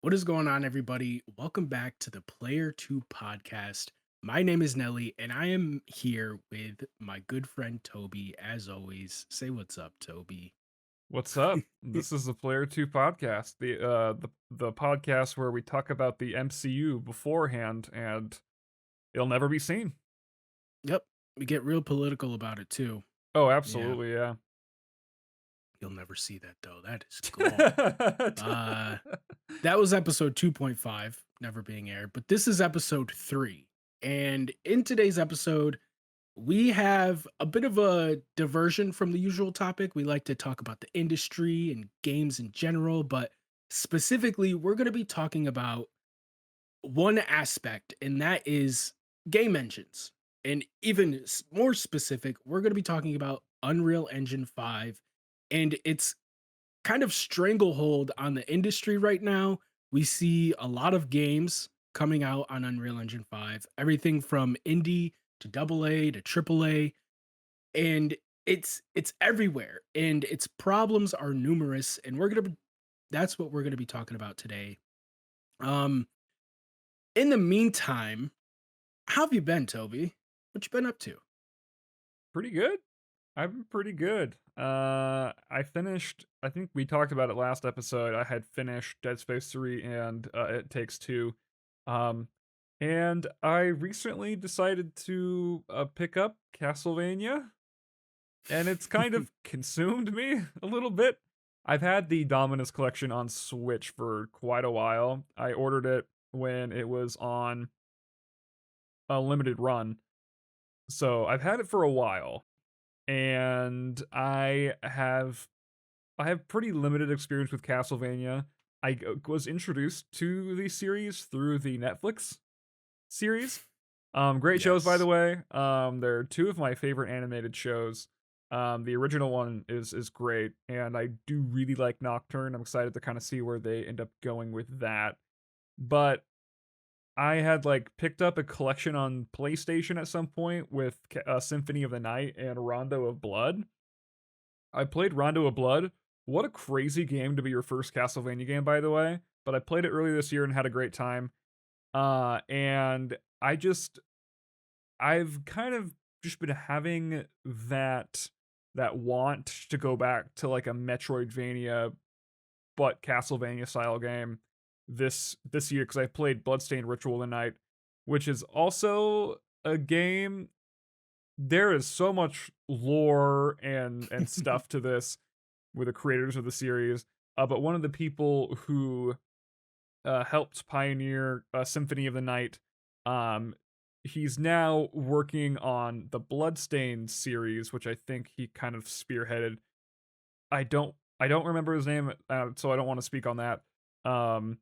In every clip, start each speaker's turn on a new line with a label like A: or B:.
A: What is going on, everybody? Welcome back to the Player 2 podcast. My name is Nelly, and I am here with my good friend Toby. As always, say what's up, Toby.
B: What's up? This is the Player 2 podcast, the podcast where we talk about the MCU beforehand and it'll never be seen.
A: Yep, we get real political about it too.
B: Oh,
A: Yeah,
B: absolutely, yeah.
A: you'll never see that though. That is gone. Uh that was episode 2.5, never being aired, but this is episode 3. And in today's episode, we have a bit of a diversion from the usual topic. We like to talk about the industry and games in general, but specifically, we're going to be talking about one aspect, and that is game engines. And even more specific, we're going to be talking about Unreal Engine 5 and its kind of stranglehold on the industry right now. We see a lot of games coming out on Unreal Engine 5, everything from indie to double A to triple A, and it's everywhere and its problems are numerous, and that's what we're going to be talking about today. Um in the meantime, how have you been, Toby? What you been up to?
B: Pretty good. I've been pretty good. I think we talked about it last episode. I had finished Dead Space 3 and It Takes Two. Um and I recently decided to pick up Castlevania, and it's kind of consumed me a little bit. I've had the Dominus collection on Switch for quite a while. I ordered it when it was on a limited run, so I've had it for a while, and I have pretty limited experience with Castlevania. Was introduced to the series through the Netflix series. Great shows, by the
A: Yes.
B: way. They're two of my favorite animated shows. The original one is great, and I do really like Nocturne. I'm excited to kind of see where they end up going with that. But I had like picked up a collection on PlayStation at some point with Symphony of the Night and Rondo of Blood. I played Rondo of Blood. What a crazy game to be your first Castlevania game, by the way. But I played it earlier this year and had a great time. And I've kind of just been having that want to go back to like a Metroidvania but Castlevania style game this year, because I played Bloodstained Ritual tonight, which is also a game. There is so much lore and stuff to this with the creators of the series. But one of the people who helped pioneer Symphony of the Night, um, he's now working on the Bloodstained series, which I think he kind of spearheaded. I don't remember his name, so I don't want to speak on that. Um,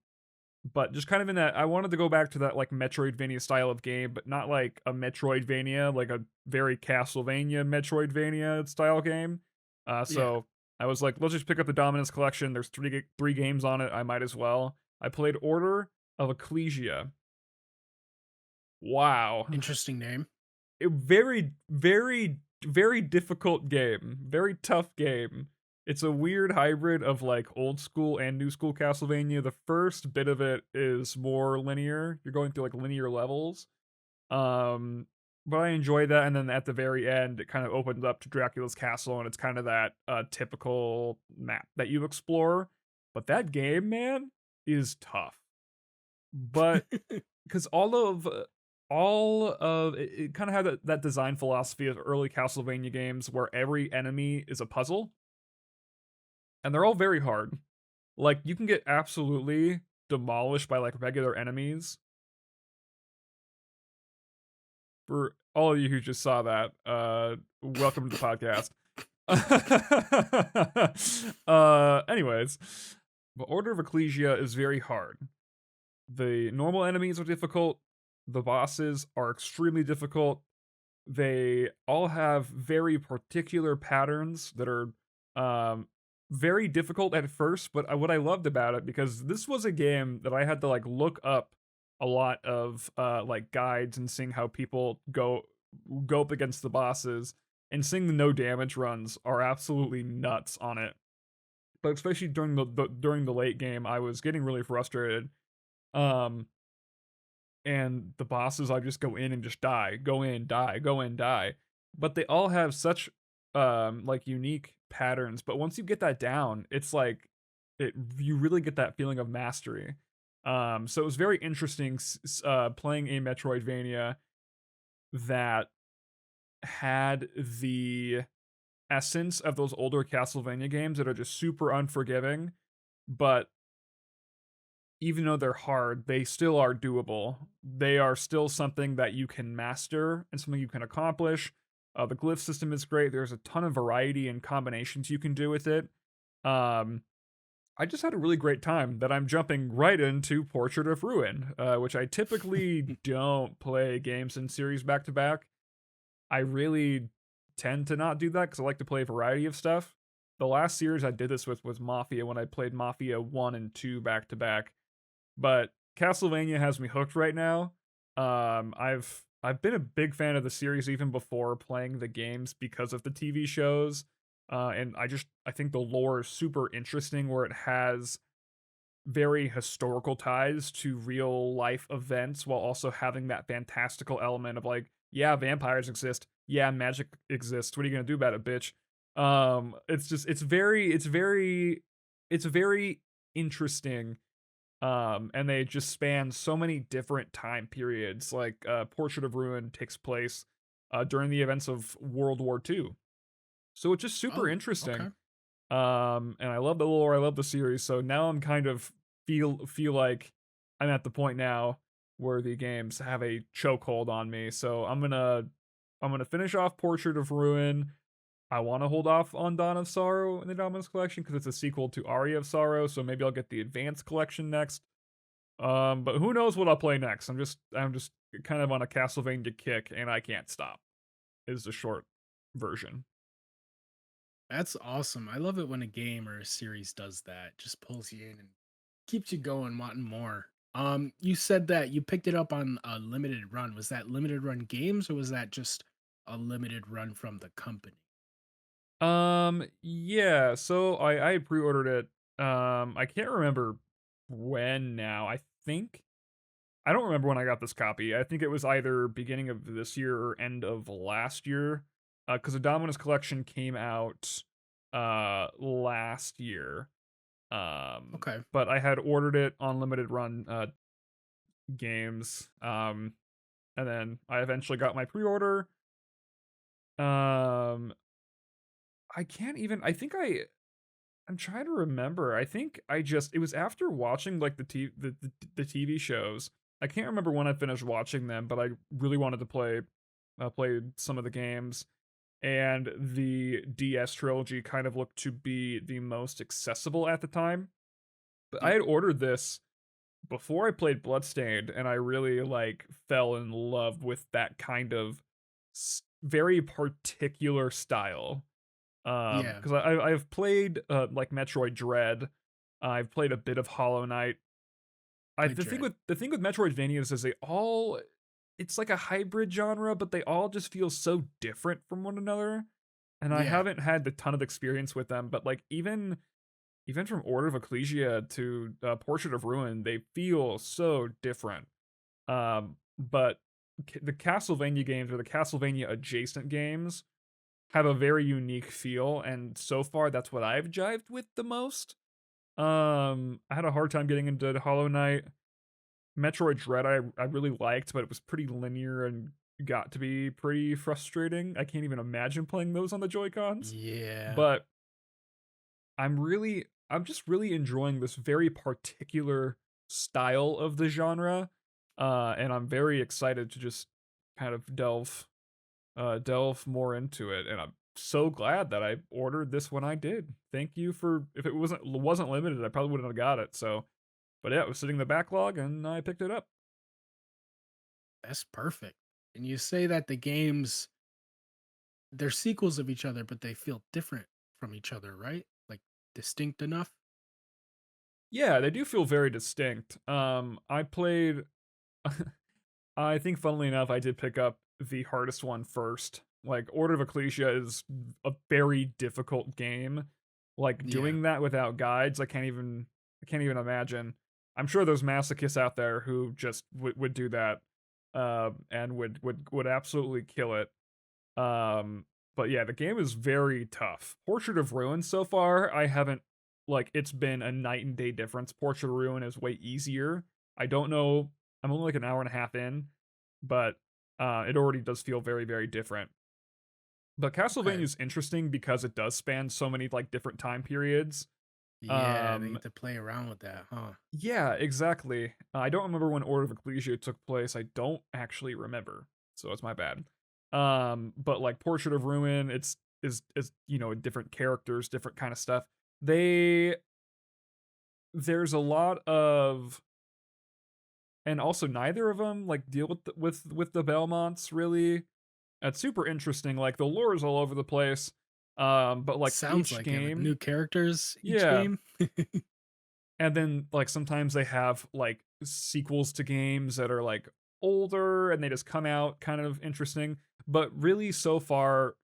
B: but just kind of in that, I wanted to go back to that like Metroidvania style of game, but not like a Metroidvania, like a very Castlevania Metroidvania style game.
A: Yeah.
B: So I was like, let's just pick up the Dominance collection. There's three games on it. I might as well. I played Order of Ecclesia. Wow,
A: Interesting name.
B: a very difficult game, very tough game. It's a weird hybrid of like old school and new school Castlevania. The first bit of it is more linear. You're going through like linear levels. Um but I enjoyed that, and then at the very end it kind of opens up to Dracula's castle, and it's kind of that typical map that you explore. But that game, man, is tough. But because all of it kind of had that design philosophy of early Castlevania games where every enemy is a puzzle, and they're all very hard. Like you can get absolutely demolished by like regular enemies. For all of you who just saw that, welcome to the podcast. Anyways, the Order of Ecclesia is very hard. The normal enemies are difficult. The bosses are extremely difficult. They all have very particular patterns that are um, very difficult at first. But what I loved about it, because this was a game that I had to like look up a lot of like guides and seeing how people go up against the bosses, and seeing the no damage runs are absolutely nuts on it. but especially during during the late game, I was getting really frustrated. Um, and the bosses, I just go in and just die, go in, die, go in, die. But they all have such like unique patterns. But once you get that down, it's like it you really get that feeling of mastery. So it was very interesting playing a Metroidvania that had the essence of those older Castlevania games that are just super unforgiving, but even though they're hard, they still are doable. They are still something that you can master and something you can accomplish. The glyph system is great. There's a ton of variety and combinations you can do with it. Um, I just had a really great time that I'm jumping right into Portrait of Ruin, which I typically don't play games in series back to back. I really tend to not do that because I like to play a variety of stuff. The last series I did this with was Mafia when I played Mafia 1 and 2 back to back. But Castlevania has me hooked right now. I've been a big fan of the series even before playing the games because of the TV shows. And I think the lore is super interesting where it has very historical ties to real life events while also having that fantastical element of like, yeah, vampires exist. Yeah, magic exists. What are you gonna do about it, bitch? It's very interesting. And they just span so many different time periods. Like Portrait of Ruin takes place during the events of World War II. So it's just super
A: Oh,
B: interesting.
A: okay.
B: And I love the lore, I love the series. So now I'm kind of feel like I'm at the point now where the games have a chokehold on me. So I'm gonna finish off Portrait of Ruin. I want to hold off on Dawn of Sorrow in the Dominus Collection because it's a sequel to Aria of Sorrow. So maybe I'll get the Advanced Collection next. But who knows what I'll play next? I'm just kind of on a Castlevania kick, and I can't stop. Is the short version.
A: That's awesome. I love it when a game or a series does that. Just pulls you in and keeps you going, wanting more. You said that you picked it up on a limited run. Was that limited run games or was that just a limited run from the company?
B: Yeah. So I pre-ordered it. I can't remember when now. I don't remember when I got this copy. I think it was either beginning of this year or end of last year. Because the Dominus Collection came out last year.
A: Okay.
B: But I had ordered it on limited run games. And then I eventually got my pre-order. Um, I can't even. I'm trying to remember. I think I just it was after watching like the TV shows. I can't remember when I finished watching them, but I really wanted to play some of the games. And the DS trilogy kind of looked to be the most accessible at the time. But I
A: Yep.
B: had ordered this before I played Bloodstained, and I really like fell in love with that kind of very particular style.
A: Yeah.
B: Because I've played like Metroid Dread, I've played a bit of Hollow Knight.
A: Played Dread.
B: The thing with Metroidvanias is they all it's like a hybrid genre, but they all just feel so different from one another. And I
A: Yeah.
B: haven't had a ton of experience with them, but like even from Order of Ecclesia to Portrait of Ruin, they feel so different. But the Castlevania games or the Castlevania adjacent games have a very unique feel, and so far that's what I've jived with the most. I had a hard time getting into Hollow Knight. Metroid Dread I really liked, but it was pretty linear and got to be pretty frustrating. I can't even imagine playing those on the Joy-Cons.
A: Yeah.
B: But I'm just really enjoying this very particular style of the genre. And I'm very excited to just kind of delve more into it, and I'm so glad that I ordered this when I did. Thank you for if it wasn't limited, I probably wouldn't have got it. So, but yeah, it was sitting in the backlog and I picked it up.
A: That's perfect. And you say that the games they're sequels of each other, but they feel different from each other, right? Like distinct enough?
B: Yeah, they do feel very distinct. I played I think funnily enough I did pick up the hardest one first. Like Order of Ecclesia is a very difficult game. Like,
A: Yeah.
B: doing that without guides, I can't even imagine. I'm sure there's masochists out there who just would do that, and would absolutely kill it. Um, but yeah, the game is very tough. Portrait of Ruin so far, I haven't like it's been a night and day difference. Portrait of Ruin is way easier. I don't know. I'm only like an hour and a half in, but it already does feel very, very different. But Castlevania
A: Okay.
B: is interesting because it does span so many like different time periods.
A: Yeah, they
B: Um,
A: get to play around with that, huh?
B: yeah, exactly. I don't remember when Order of Ecclesia took place. I don't actually remember, so it's my bad. But like Portrait of Ruin, is different characters, different kind of stuff. They there's a lot of, and also neither of them like deal with the Belmonts really. It's super interesting. Like the lore is all over the place. But like
A: Sounds
B: each
A: like it with new
B: game,
A: characters each
B: yeah,
A: game.
B: and then like sometimes they have like sequels to games that are like older and they just come out kind of interesting, but really so far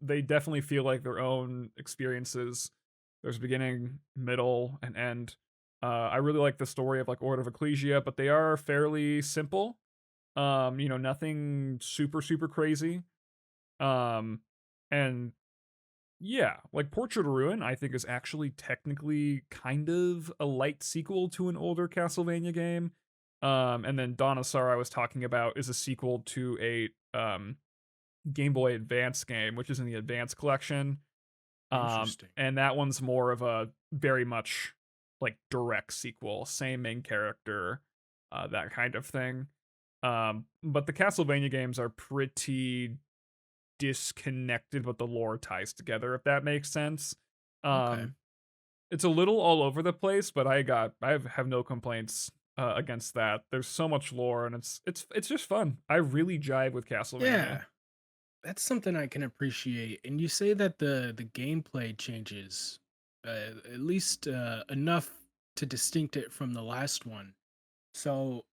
B: they definitely feel like their own experiences. There's beginning, middle, and end. I really like the story of like Order of Ecclesia, but they are fairly simple. Nothing super super crazy. um and yeah, like Portrait of Ruin, I think is actually technically kind of a light sequel to an older Castlevania game. And then Dawn of Sorrow I was talking about is a sequel to a Game Boy Advance game, which is in the Advance collection.
A: Interesting.
B: And that one's more of a very much like direct sequel, same main character, that kind of thing. But the Castlevania games are pretty disconnected, but the lore ties together, if that makes sense.
A: Okay.
B: Um, it's a little all over the place, but I have no complaints against that. There's so much lore, and it's just fun. I really jive with Castlevania.
A: Yeah. That's something I can appreciate. And you say that the gameplay changes at least enough to distinct it from the last one. So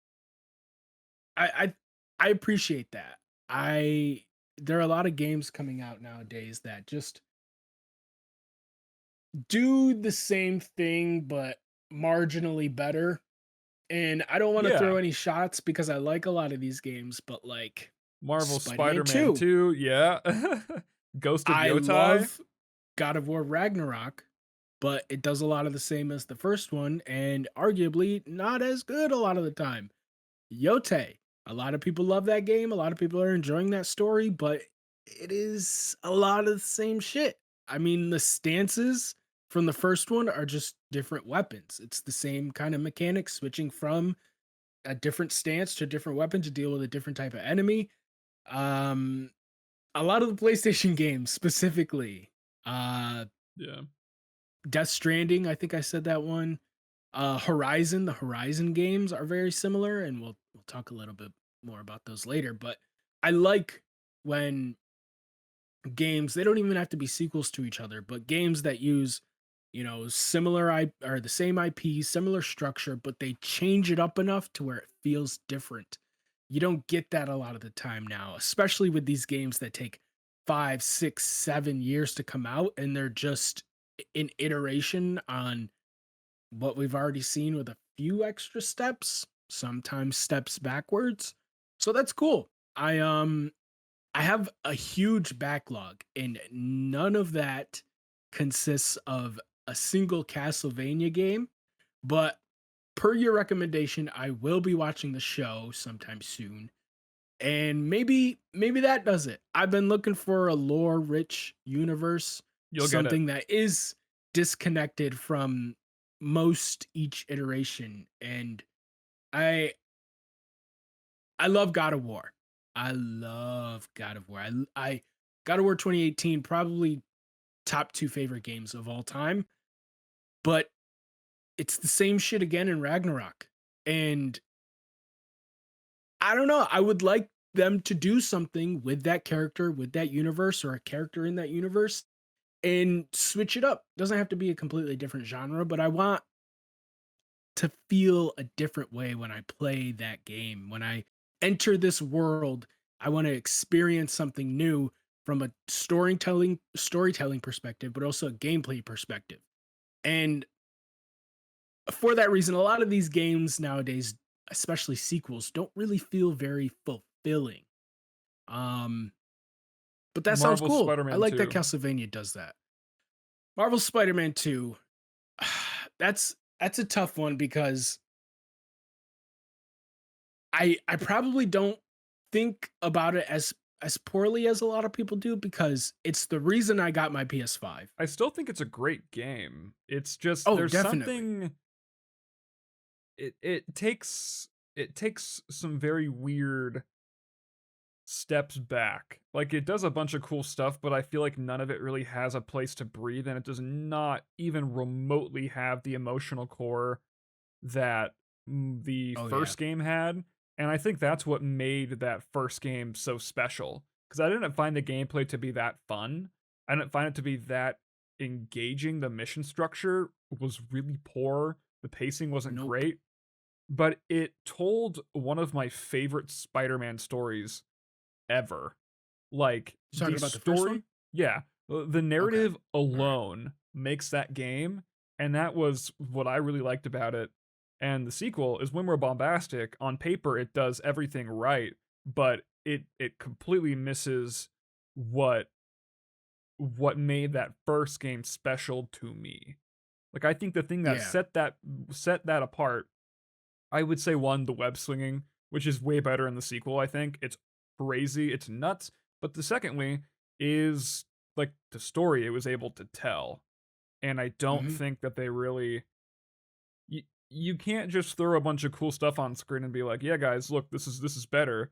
A: I I appreciate that. I There are a lot of games coming out nowadays that just do the same thing but marginally better. And I don't want to throw
B: Yeah,
A: any shots because I like a lot of these games, but like
B: Marvel
A: Spider-Man
B: Spider-Man
A: 2,
B: 2, yeah. Ghost of
A: I
B: Yotai,
A: love God of War Ragnarok, but it does a lot of the same as the first one and arguably not as good a lot of the time. Yote, a lot of people love that game, a lot of people are enjoying that story, but it is a lot of the same shit. I mean, the stances from the first one are just different weapons. It's the same kind of mechanics, switching from a different stance to a different weapon to deal with a different type of enemy. Um, a lot of the PlayStation games specifically, uh,
B: yeah.
A: Death Stranding, I think I said that one. Horizon, the Horizon games are very similar, and we'll talk a little bit more about those later. But I like when games, they don't even have to be sequels to each other, but games that use, similar I or the same IP, similar structure, but they change it up enough to where it feels different. You don't get that a lot of the time now, especially with these games that take 5, 6, 7 years to come out, and they're just an iteration on what we've already seen with a few extra steps, sometimes steps backwards. So that's cool. I have a huge backlog and none of that consists of a single Castlevania game, but per your recommendation, I will be watching the show sometime soon. And maybe that does it. I've been looking for a lore rich universe,
B: You'll get it.
A: something that is disconnected from most each iteration. And I I love God of War. I love God of War. I God of War 2018 probably top 2 favorite games of all time, but it's the same shit again in Ragnarok. And I don't know, I would like them to do something with that character, with that universe, or a character in that universe and switch it up. Doesn't have to be a completely different genre, but I want to feel a different way when I play that game. When I enter this world, I want to experience something new from a storytelling perspective, but also a gameplay perspective. And for that reason, a lot of these games nowadays, especially sequels, don't really feel very fulfilling. Um, but that sounds
B: Marvel
A: cool. I
B: Spider-Man
A: like that
B: 2.
A: Castlevania does that. Marvel Spider-Man 2, that's a tough one because I probably don't think about it as poorly as a lot of people do because it's the reason I got my PS5.
B: I still think it's a great game. It's just
A: Oh,
B: there's
A: definitely.
B: something it takes some very weird steps back. Like it does a bunch of cool stuff, but I feel like none of it really has a place to breathe and it does not even remotely have the emotional core that the
A: Oh yeah.
B: first game had. And I think that's what made that first game so special. Because I didn't find the gameplay to be that fun. I didn't find it to be that engaging. The mission structure was really poor. The pacing wasn't
A: Nope.
B: great. But it told one of my favorite Spider Man stories ever. Like,
A: You
B: the
A: talking about the first one?
B: story, yeah, the
A: Okay.
B: narrative
A: All right.
B: alone makes that game, and that was what I really liked about it. And the sequel is when we're bombastic. On paper, it does everything right, but it completely misses what what made that first game special to me. Like I think the thing that
A: Yeah.
B: set that apart, I would say one, the web swinging, which is way better in the sequel, I think. It's crazy, it's nuts. But the secondly is like the story it was able to tell. And I don't
A: Mhm.
B: think that they really you can't just throw a bunch of cool stuff on screen and be like, "Yeah, guys, look, this is better."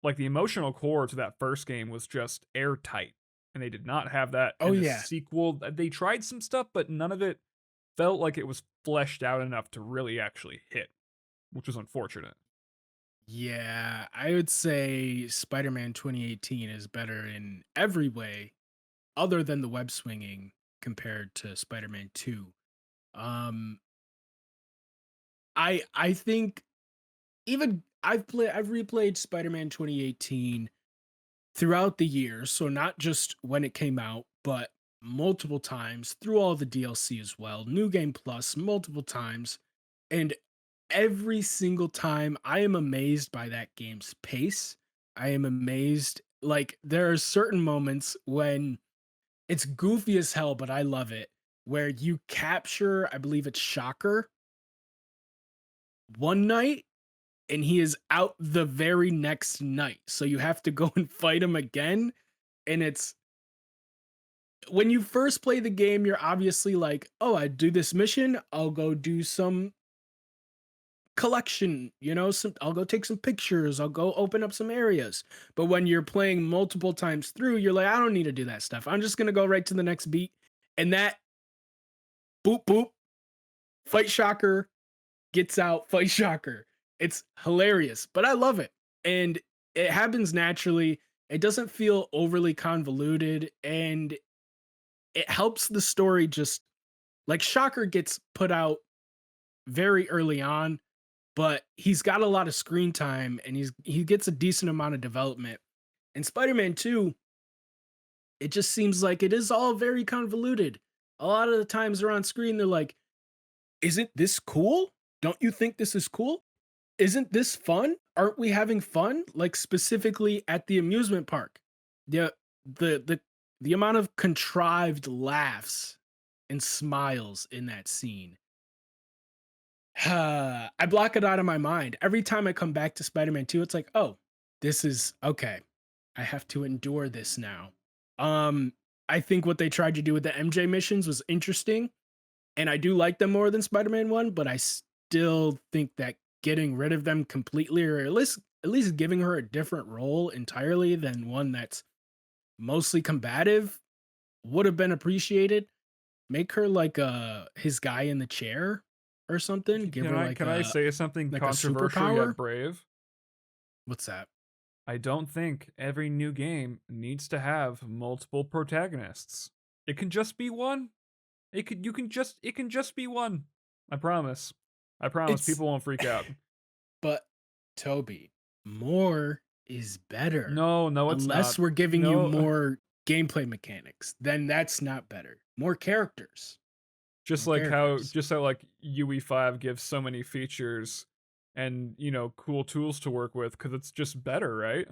B: Like the emotional core to that first game was just airtight, and they did not have that
A: Oh
B: in the
A: yeah.
B: sequel. They tried some stuff, but none of it felt like it was fleshed out enough to really actually hit, which was unfortunate.
A: Yeah, I would say Spider-Man 2018 is better in every way other than the web swinging compared to Spider-Man 2. Um I think even I've replayed Spider-Man 2018 throughout the years, so not just when it came out, but multiple times through all the DLC as well, New Game Plus multiple times, and every single time I am amazed by that game's pace. I am amazed like there are certain moments when it's goofy as hell, but I love it, where you capture, I believe it's Shocker one night and he is out the very next night. So you have to go and fight him again. And it's when you first play the game, you're obviously like, oh, I do this mission, I'll go do some collection, some I'll go take some pictures, I'll go open up some areas. But when you're playing multiple times through, you're like, I don't need to do that stuff. I'm just gonna go right to the next beat. And that boop boop, fight Shocker, gets out, fight Shocker. It's hilarious, but I love it. And it happens naturally. It doesn't feel overly convoluted and it helps the story just like Shocker gets put out very early on, but he's got a lot of screen time and he gets a decent amount of development. In Spider-Man 2, it just seems like it is all very convoluted. A lot of the times they're on screen, they're like, isn't this cool? Don't you think this is cool? Isn't this fun? Aren't we having fun? Like specifically at the amusement park. The the the the amount of contrived laughs and smiles in that scene. I block it out of my mind. Every time I come back to Spider-Man 2, it's like, "Oh, this is okay. I have to endure this now." Um, I think what they tried to do with the MJ missions was interesting, and I do like them more than Spider-Man 1, but I still think that getting rid of them completely or at least giving her a different role entirely than one that's mostly combative would have been appreciated. Make her like his guy in the chair or something. Give
B: Can
A: her
B: I
A: like
B: can I
A: a
B: say something
A: like a
B: controversial yet
A: superpower.
B: brave?
A: What's that?
B: I don't think every new game needs to have multiple protagonists. It can just be one. It can just be one. I promise. I promise
A: It's
B: people won't freak out.
A: but Toby, more is better.
B: No, no it's
A: Unless
B: not.
A: we're giving you
B: No.
A: more gameplay mechanics, then that's not better. More characters.
B: Just
A: More
B: like how
A: characters.
B: like UE5 gives so many features and, cool tools to work with because it's just better, right?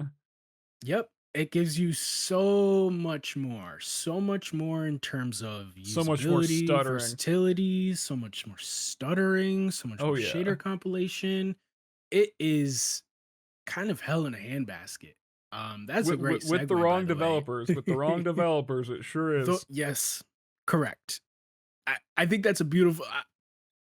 A: Yep. It gives you so much more in terms of
B: So much more
A: usability,
B: stuttering.
A: versatility, so much more stuttering, so much more
B: Oh, yeah.
A: shader compilation. It is kind of hell in a handbasket. That's a great
B: With the
A: segue, by
B: wrong
A: the way.
B: developers, it sure is.
A: Yes, correct. I think that's a beautiful.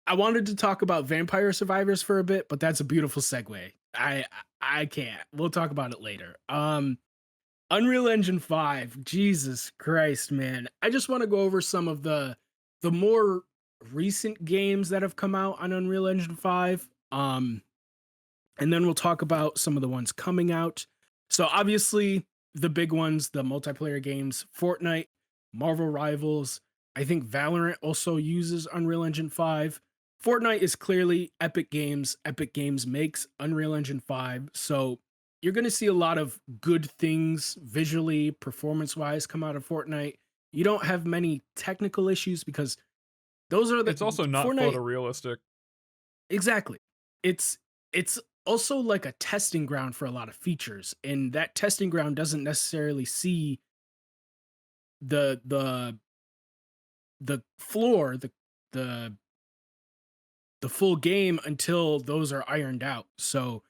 A: I wanted to talk about Vampire Survivors for a bit, but that's a beautiful segue. I can't. We'll talk about it later. Unreal Engine 5. Jesus Christ, man. I just want to go over some of the more recent games that have come out on Unreal Engine 5. And then we'll talk about some of the ones coming out. So obviously the big ones, the multiplayer games, Fortnite, Marvel Rivals. I think Valorant also uses Unreal Engine 5. Fortnite is clearly Epic Games. Epic Games makes Unreal Engine 5. So you're going to see a lot of good things visually, performance wise come out of Fortnite. You don't have many technical issues because those are the
B: It's also not
A: Fortnite.
B: photorealistic.
A: Exactly. It's also like a testing ground for a lot of features, and that testing ground doesn't necessarily see the the the floor, the the full game until those are ironed out. So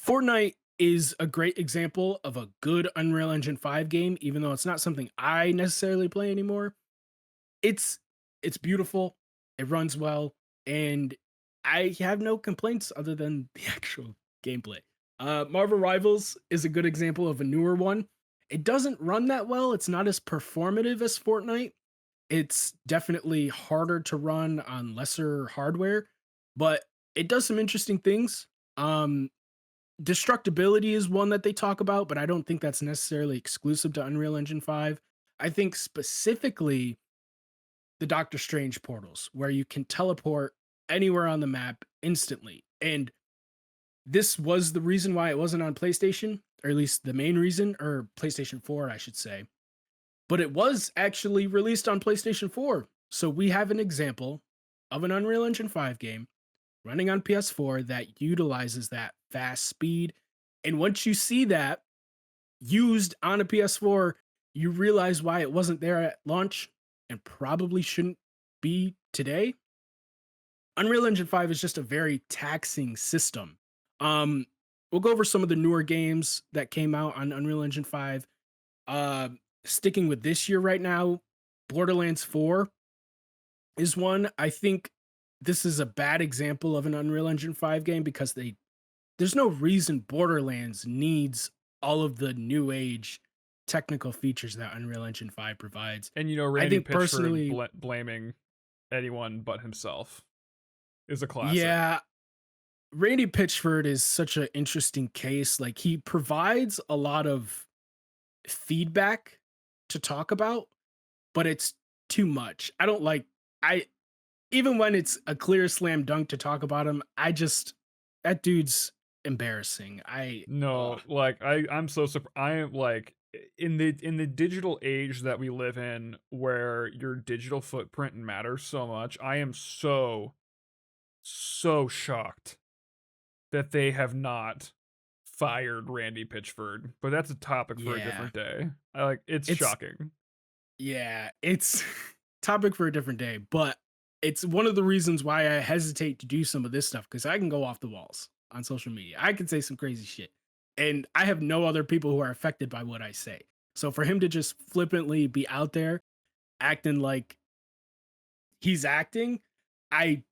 A: Fortnite is a great example of a good Unreal Engine 5 game, even though it's not something I necessarily play anymore. It's it's beautiful, it runs well, and I have no complaints other than the actual gameplay. Marvel Rivals is a good example of a newer one. It doesn't run that well. It's not as performative as Fortnite. It's definitely harder to run on lesser hardware, but it does some interesting things. Um, Destructibility is one that they talk about, but I don't think that's necessarily exclusive to Unreal Engine 5. I think specifically the Doctor Strange portals where you can teleport anywhere on the map instantly. And this was the reason why it wasn't on PlayStation, or at least the main reason, or PlayStation 4, I should say. But it was actually released on PlayStation 4. So we have an example of an Unreal Engine 5 game running on PS4 that utilizes that fast speed. And once you see that used on a PS4, you realize why it wasn't there at launch and probably shouldn't be today. Unreal Engine 5 is just a very taxing system. Um, we'll go over some of the newer games that came out on Unreal Engine 5. Uh, Sticking with this year right now, Borderlands 4 is one. I think this is a bad example of an Unreal Engine 5 game because there's no reason Borderlands needs all of the new age technical features that Unreal Engine 5 provides.
B: And,
A: I
B: Randy
A: think
B: Pitchford
A: personally,
B: blaming anyone but himself is a classic.
A: yeah, Randy Pitchford is such an interesting case. Like he provides a lot of feedback to talk about, but it's too much. I don't like I even when it's a clear slam dunk to talk about him, I just that dude's embarrassing.
B: No, like I'm so I am like in the digital age that we live in where your digital footprint matters so much. I am so shocked that they have not fired Randy Pitchford. But that's a topic for a
A: yeah.
B: different day. It's
A: It's
B: shocking.
A: it's topic for a different day, but it's one of the reasons why I hesitate to do some of this stuff because I can go off the walls on social media. I can say some crazy shit. And I have no other people who are affected by what I say. So for him to just flippantly be out there acting like he's acting, I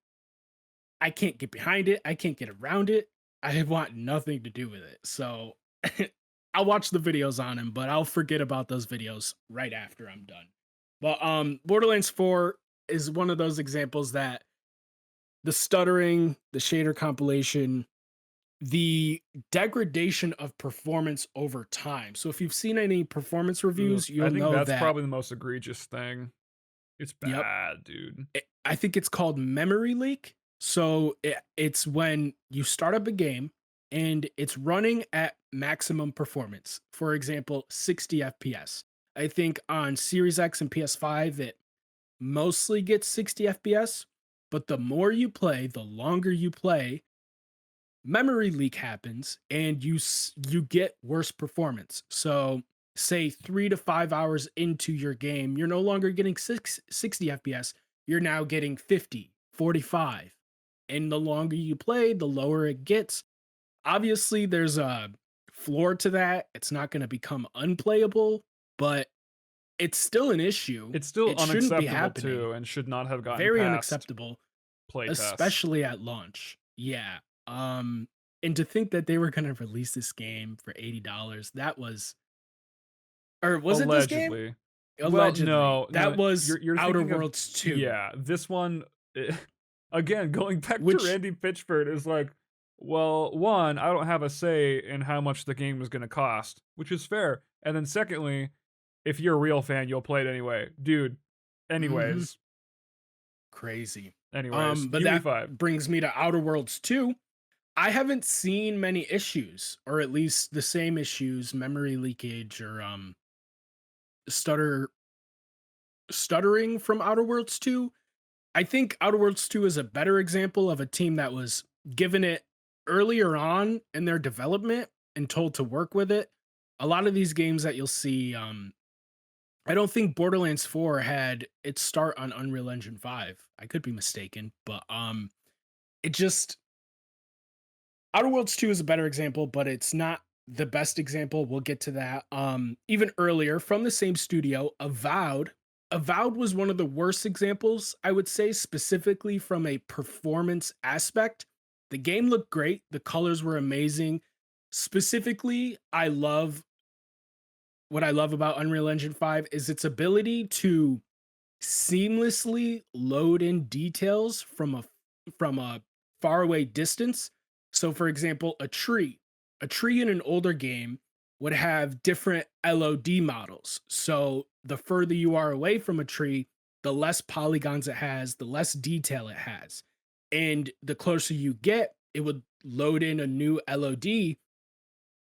A: I can't get behind it. I can't get around it. I want nothing to do with it. So I'll watch the videos on him, but I'll forget about those videos right after I'm done. But Borderlands 4 is one of those examples that the stuttering, the shader compilation, the degradation of performance over time. So if you've seen any performance
B: Ugh,
A: reviews,
B: I
A: you'll
B: think
A: know
B: that's
A: that
B: probably the most egregious thing. It's
A: yep,
B: bad, dude.
A: I think it's called memory leak. So it's when you start up a game and it's running at maximum performance. For example, 60 FPS. I think on Series X and PS5, it mostly gets 60 FPS, but the more you play, the longer you play, memory leak happens and you get worse performance. So, say 3 to 5 hours into your game, you're no longer getting 60 FPS, you're now getting 50, 45. And the longer you play, the lower it gets. Obviously, there's a floor to that. It's not going to become unplayable, but it's still an issue.
B: It's still
A: It shouldn't be
B: unacceptable
A: happening.
B: too and should not have gotten
A: Very
B: past
A: unacceptable,
B: playtests.
A: especially at launch. Yeah. And to think that they were going to release this game for $80, that was, or was it this game?
B: Allegedly. Well,
A: Allegedly.
B: no,
A: That
B: no,
A: was
B: you're
A: Outer
B: thinking of
A: Worlds 2,
B: yeah, this one again, going back to
A: which
B: Randy Pitchford is like, well, one, I don't have a say in how much the game is gonna cost, which is fair. And then secondly, if you're a real fan, you'll play it anyway. Dude,
A: mhm,
B: anyways,
A: crazy.
B: anyways,
A: But that
B: UE5.
A: brings me to Outer Worlds 2. I haven't seen many issues, or at least the same issues, memory leakage or stutter stuttering from Outer Worlds 2. I think Outer Worlds 2 is a better example of a team that was given it earlier on in their development and told to work with it. A lot of these games that you'll see, I don't think Borderlands 4 had its start on Unreal Engine 5. I could be mistaken, but it just Outer Worlds 2 is a better example, but it's not the best example. We'll get to that. Even earlier from the same studio, Avowed. Avowed was one of the worst examples, I would say, specifically from a performance aspect. The game looked great, the colors were amazing. Specifically, what I love about Unreal Engine 5 is its ability to seamlessly load in details from a faraway distance. So for example, a tree in an older game would have different LOD models. So the further you are away from a tree, the less polygons it has, the less detail it has. And the closer you get, it would load in a new LOD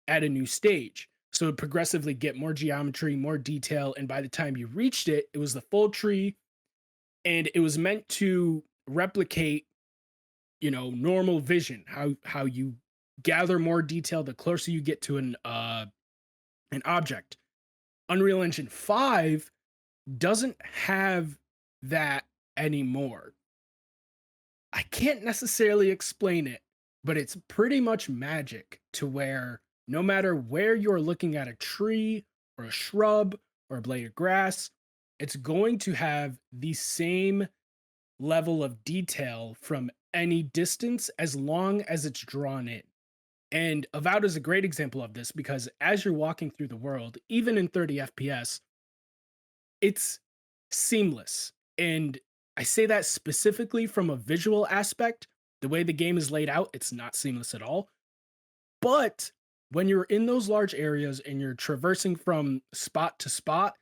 A: at a new stage. So it progressively get more geometry, more detail, and by the time you reached it, it was the full tree, and it was meant to replicate, normal vision, how you gather more detail the closer you get to an object. Unreal Engine 5 doesn't have that anymore. I can't necessarily explain it, but it's pretty much magic to where no matter where you're looking at a tree or a shrub or a blade of grass, it's going to have the same level of detail from any distance as long as it's drawn in. And Avowed is a great example of this because as you're walking through the world, even in 30 FPS, it's seamless. And I say that specifically from a visual aspect. The way the game is laid out, it's not seamless at all. But when you're in those large areas and you're traversing from spot to spot,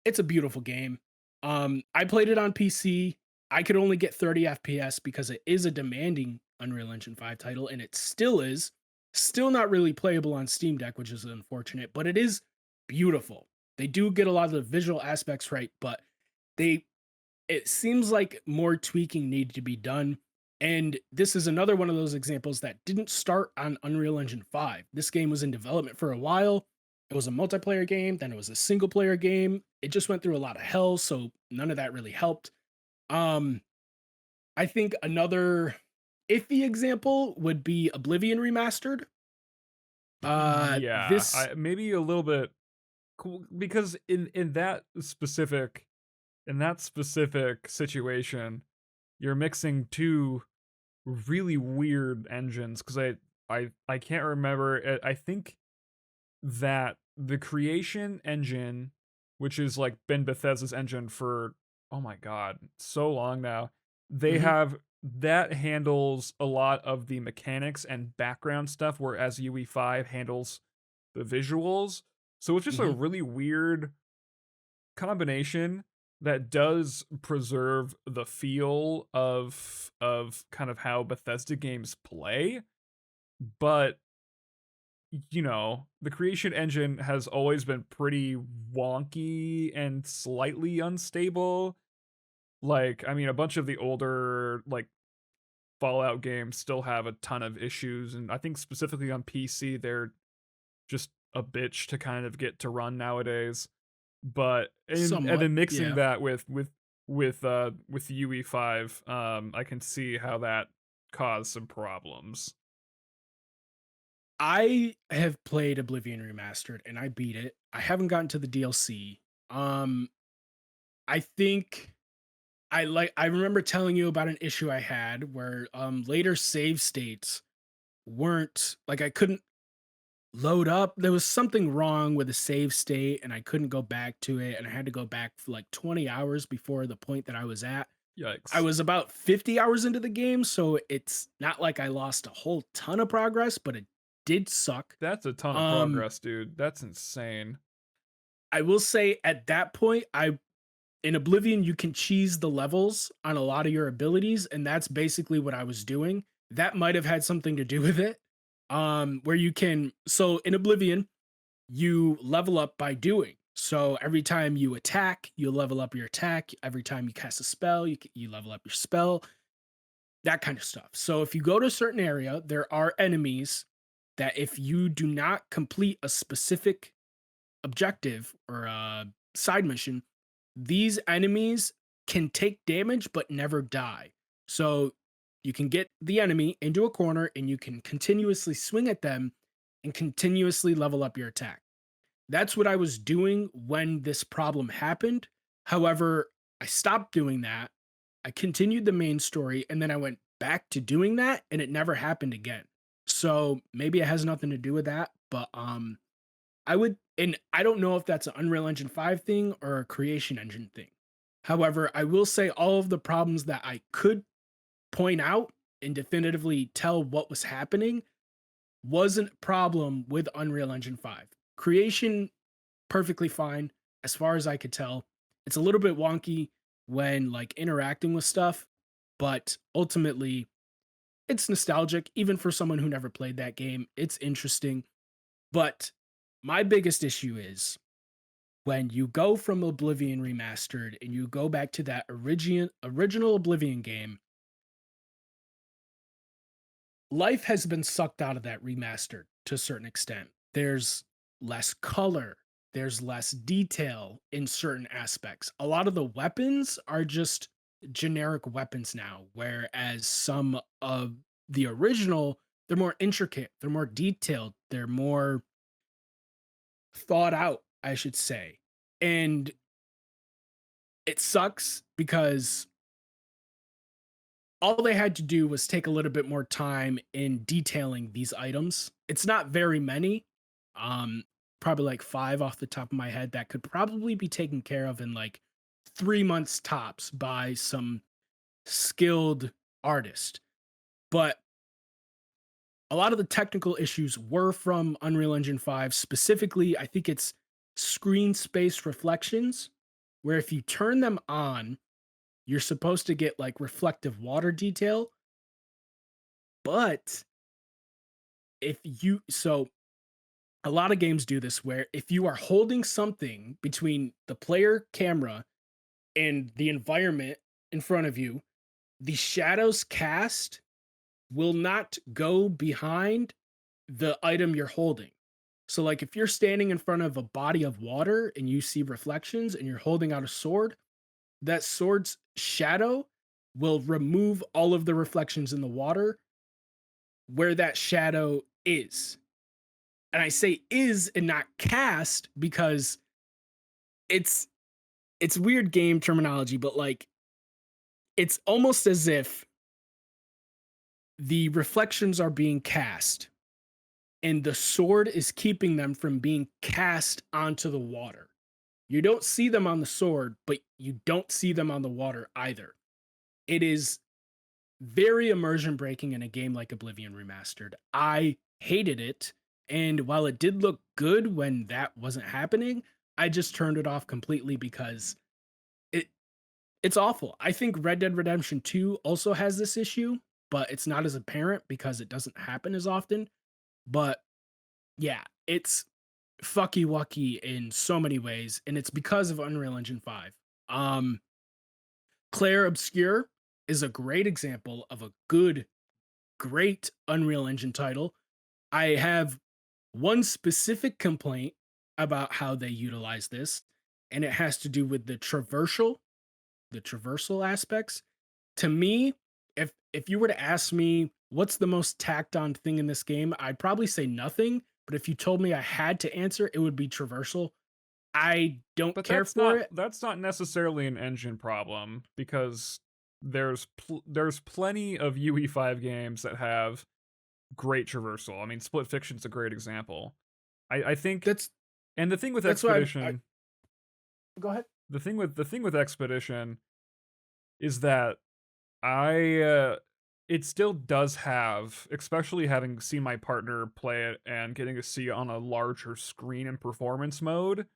A: it's a beautiful game. I played it on PC. I could only get 30 FPS because it is a demanding Unreal Engine 5 title, and it still is. Still not really playable on Steam Deck, which is unfortunate, but it is beautiful. They do get a lot of the visual aspects right, but they it seems like more tweaking needed to be done. And this is another one of those examples that didn't start on Unreal Engine 5. This game was in development for a while. It was a multiplayer game, then it was a single player game. It just went through a lot of hell, so none of that really helped. Um, I think another iffy example would be Oblivion Remastered.
B: Yeah,
A: This
B: I maybe a little bit cool because in that specific situation, you're mixing two really weird engines because I can't remember. I think that the creation engine, which is like been Bethesda's engine for oh my god, so long now, they
A: mhm,
B: have that handles a lot of the mechanics and background stuff, whereas UE5 handles the visuals. So it's just a
A: mhm.
B: really weird combination that does preserve the feel of kind of how Bethesda games play, but the creation engine has always been pretty wonky and slightly unstable. Like, I mean, a bunch of the older, like, Fallout games still have a ton of issues, and I think specifically on PC, they're just a bitch to kind of get to run nowadays. But and
A: Somewhat,
B: then mixing
A: yeah.
B: that with UE5, I can see how that caused some problems.
A: I have played Oblivion Remastered and I beat it. I haven't gotten to the DLC. Um, I think I remember telling you about an issue I had where later save states weren't like I couldn't load up. There was something wrong with the save state and I couldn't go back to it and I had to go back for like 20 hours before the point that I was at. I
B: Yikes.
A: was about 50 hours into the game, so it's not like I lost a whole ton of progress, but it did suck.
B: That's a ton of
A: Um,
B: progress, dude. That's insane.
A: I will say at that point, I in Oblivion, you can cheese the levels on a lot of your abilities, and that's basically what I was doing. That might have had something to do with it. Where you can so in Oblivion, you level up by doing. So every time you attack, you level up your attack. Every time you cast a spell, you level up your spell, that kind of stuff. So if you go to a certain area, there are enemies that if you do not complete a specific objective or a side mission, these enemies can take damage but never die. So you can get the enemy into a corner and you can continuously swing at them and continuously level up your attack. That's what I was doing when this problem happened. However, I stopped doing that. I continued the main story and then I went back to doing that and it never happened again. So maybe it has nothing to do with that, but I would, and I don't know if that's an Unreal Engine 5 thing or a creation engine thing. However, I will say all of the problems that I could point out and definitively tell what was happening wasn't a problem with Unreal Engine 5. Creation, perfectly fine as far as I could tell. It's a little bit wonky when like interacting with stuff, but ultimately it's nostalgic even for someone who never played that game. It's interesting, but my biggest issue is when you go from Oblivion Remastered and you go back to that original Oblivion game, life has been sucked out of that remastered to a certain extent. There's less color, there's less detail in certain aspects. A lot of the weapons are just generic weapons now, whereas some of the original, they're more intricate, they're more detailed, they're more thought out, I should say. And it sucks because all they had to do was take a little bit more time in detailing these items. It's not very many, um, probably like 5 off the top of my head that could probably be taken care of in like 3 months tops by some skilled artist. But a lot of the technical issues were from Unreal Engine 5. Specifically, I think it's screen space reflections, where if you turn them on, you're supposed to get like reflective water detail. But if you, so a lot of games do this where if you are holding something between the player camera and the environment in front of you, the shadows cast will not go behind the item you're holding. So, like if you're standing in front of a body of water and you see reflections and you're holding out a sword, that sword's shadow will remove all of the reflections in the water where that shadow is. And I say is and not cast because it's it's weird game terminology, but like it's almost as if the reflections are being cast and the sword is keeping them from being cast onto the water. You don't see them on the sword, but you don't see them on the water either. It is very immersion breaking in a game like Oblivion Remastered. I hated it. And while it did look good when that wasn't happening, I just turned it off completely because it it's awful. I think Red Dead Redemption 2 also has this issue, but it's not as apparent because it doesn't happen as often. But yeah, it's fucky wucky in so many ways, and it's because of Unreal Engine 5. Um, Claire Obscure is a great example of a great Unreal Engine title. I have one specific complaint about how they utilize this, and it has to do with the traversal aspects. To me, if you were to ask me what's the most tacked on thing in this game, I'd probably say nothing. But if you told me I had to answer, it would be traversal. I don't
B: But
A: care for it.
B: that's not necessarily an engine problem because there's plenty of UE5 games that have great traversal. I mean, Split Fiction's a great example. I think,
A: That's
B: and the thing with
A: that's why I
B: Expedition,
A: go ahead.
B: the thing with Expedition is that I it still does have, especially having seen my partner play it and getting to see it on a larger screen in performance mode.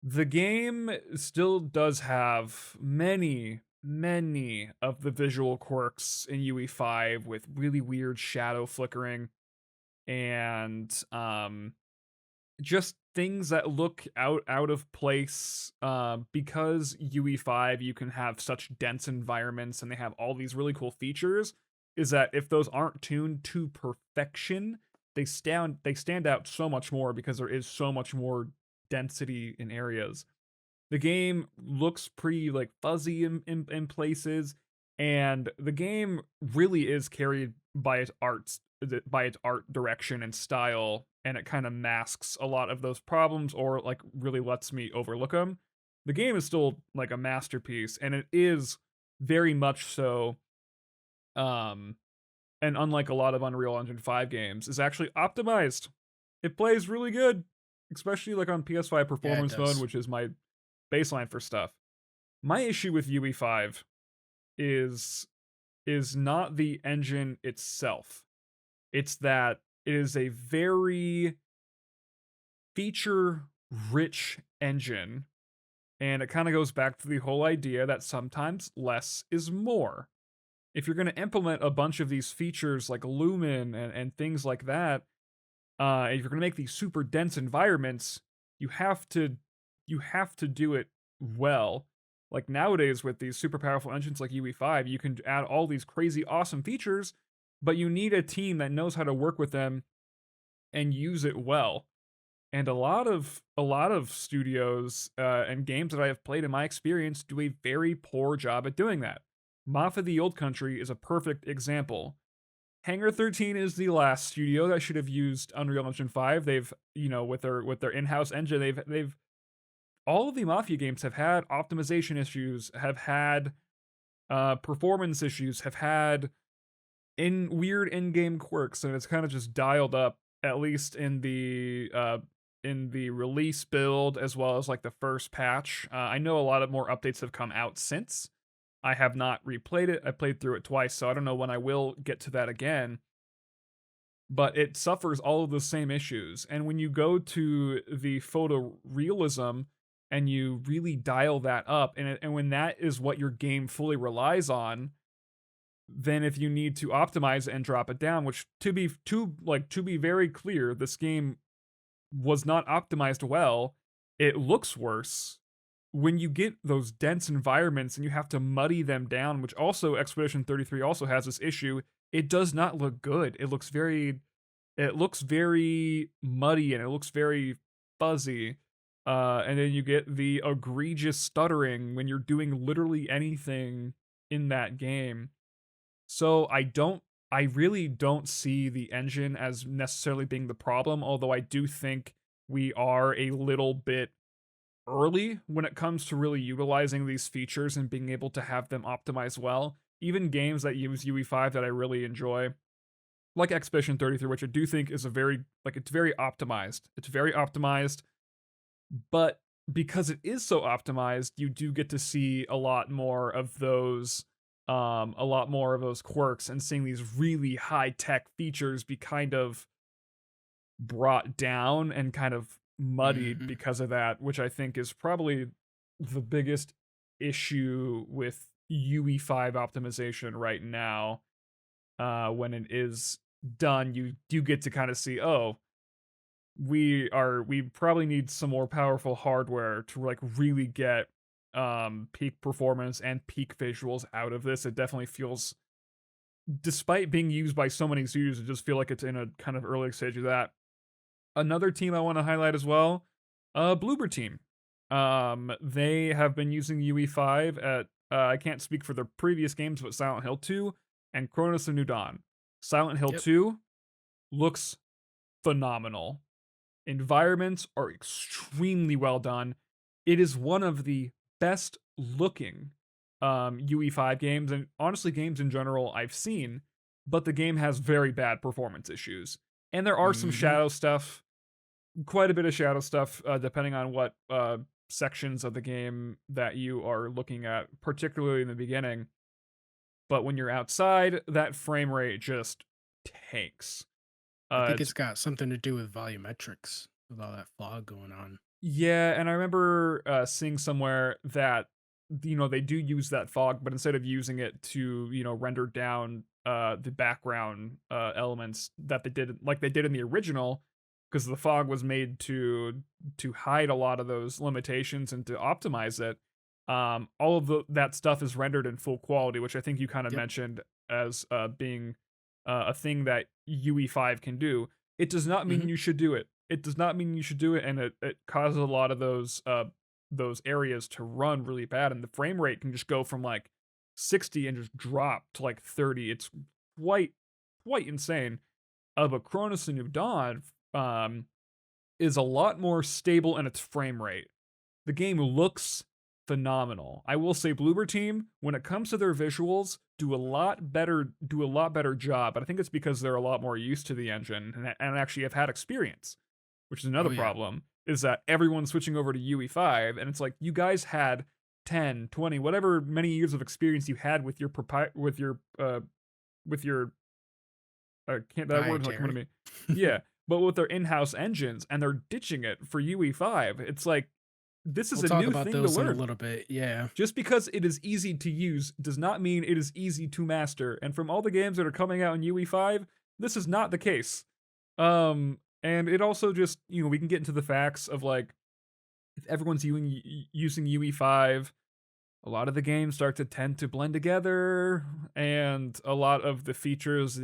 B: The game still does have many of the visual quirks in UE5 with really weird shadow flickering and just things that look out of place because UE5 you can have such dense environments and they have all these really cool features is that if those aren't tuned to perfection, they stand out so much more because there is so much more density in areas. The game looks pretty like fuzzy in places, and the game really is carried by its art direction and style, and it kind of masks a lot of those problems or like really lets me overlook them. The game is still like a masterpiece, and it is very much so. Um, and unlike a lot of Unreal Engine 5 games, is actually optimized. It plays really good, especially like on PS5
A: Yeah, it
B: performance mode,
A: does.
B: which is my baseline for stuff. My issue with UE5 is is not the engine itself. It's that it is a very feature rich engine, and it kind of goes back to the whole idea that sometimes less is more. If you're going to implement a bunch of these features like Lumen and things like that, if you're going to make these super dense environments, you have to you have to do it well. Like nowadays with these super powerful engines like UE5, you can add all these crazy awesome features, but you need a team that knows how to work with them and use it well. And a lot of studios and games that I have played in my experience do a very poor job at doing that. Mafia the Old Country is a perfect example. Hangar 13 is the last studio that should have used Unreal Engine 5. They've, with their in-house engine, they've all of the Mafia games have had optimization issues, have had performance issues, have had in weird in-game quirks, and it's kind of just dialed up at least in the release build as well as like the first patch. I know a lot of more updates have come out since. I have not replayed it. I played through it twice, so I don't know when I will get to that again. But it suffers all of the same issues. And when you go to the photorealism and you really dial that up, and when that is what your game fully relies on, then if you need to optimize it and drop it down, which to be very clear, this game was not optimized well, it looks worse. When you get those dense environments and you have to muddy them down, which also Expedition 33 also has this issue, it does not look good. It looks very muddy and it looks very fuzzy. And then you get the egregious stuttering when you're doing literally anything in that game. So I really don't see the engine as necessarily being the problem, although I do think we are a little bit early when it comes to really utilizing these features and being able to have them optimize well. Even games that use UE5 that I really enjoy, like Expedition 33, which I do think is it's very optimized. It's very optimized, but because it is so optimized, you do get to see a lot more of those quirks and seeing these really high tech features be kind of brought down and kind of muddied
A: Mhm.
B: because of that, which I think is probably the biggest issue with UE5 optimization right now, when it is done, you get to kind of see, oh, we probably need some more powerful hardware to like really get peak performance and peak visuals out of this. It definitely feels, despite being used by so many studios, it just feel like it's in a kind of early stage of that. Another team I want to highlight as well, Bloober team. They have been using UE5 at I can't speak for their previous games, but Silent Hill 2 and Chronos of New Dawn. Silent Hill
A: Yep.
B: 2 looks phenomenal. Environments are extremely well done. It is one of the best looking UE5 games, and honestly games in general I've seen, but the game has very bad performance issues. And there are some
A: Hmm.
B: shadow stuff, quite a bit of shadow stuff, depending on what sections of the game that you are looking at, particularly in the beginning. But when you're outside, that frame rate just tanks.
A: I think
B: It's
A: it's got something to do with volumetrics, with all that fog going on.
B: Yeah, and I remember seeing somewhere that they do use that fog, but instead of using it to render down the background elements that they did like they did in the original, because the fog was made to hide a lot of those limitations and to optimize it. All of that stuff is rendered in full quality, which I think you kind of
A: Yep.
B: mentioned as being a thing that UE5 can do. It does not
A: Hmm.
B: mean you should do it. It does not mean you should do it, and it causes a lot of those areas to run really bad, and the frame rate can just go from like 60 and just drop to like 30. It's quite quite insane. But Chronos and New Dawn um, is a lot more stable in its frame rate. The game looks phenomenal. I will say Bloober Team, when it comes to their visuals, do a lot better job. But I think it's because they're a lot more used to the engine and actually have had experience, which is
A: Oh
B: another
A: yeah.
B: problem, is that everyone's switching over to UE5, and it's like you guys had 10, 20, whatever many years of experience you had with your can't that word's not coming to
A: Dietary.
B: me. Yeah, but with their in-house engines and they're ditching it for UE5, it's like this is
A: We'll
B: a
A: talk
B: new
A: about
B: thing to
A: those in a
B: learn.
A: little bit. Yeah.
B: Just because it is easy to use does not mean it is easy to master. And from all the games that are coming out in UE5, this is not the case. And it also just, we can get into the facts of like if everyone's using UE5, a lot of the games start to tend to blend together, and a lot of the features,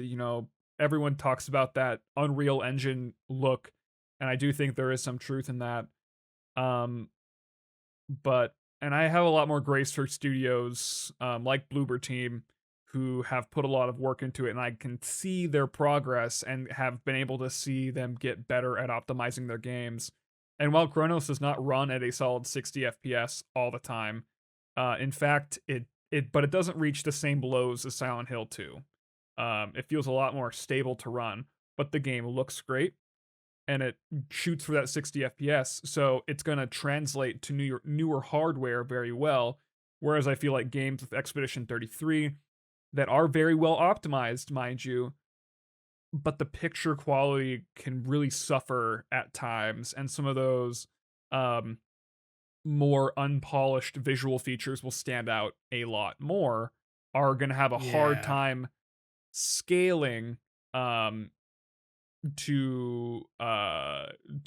B: everyone talks about that Unreal Engine look, and I do think there is some truth in that. Um, but and I have a lot more grace for studios like Bloober Team who have put a lot of work into it, and I can see their progress and have been able to see them get better at optimizing their games. And while Chronos does not run at a solid 60 FPS all the time, in fact, it doesn't reach the same blows as Silent Hill 2. It feels a lot more stable to run, but the game looks great and it shoots for that 60 FPS, so it's going to translate to newer hardware very well. Whereas I feel like games with Expedition 33 that are very well optimized, mind you, but the picture quality can really suffer at times, and some of those um, more unpolished visual features will stand out a lot more, are going to have a hard
A: Yeah.
B: time scaling um to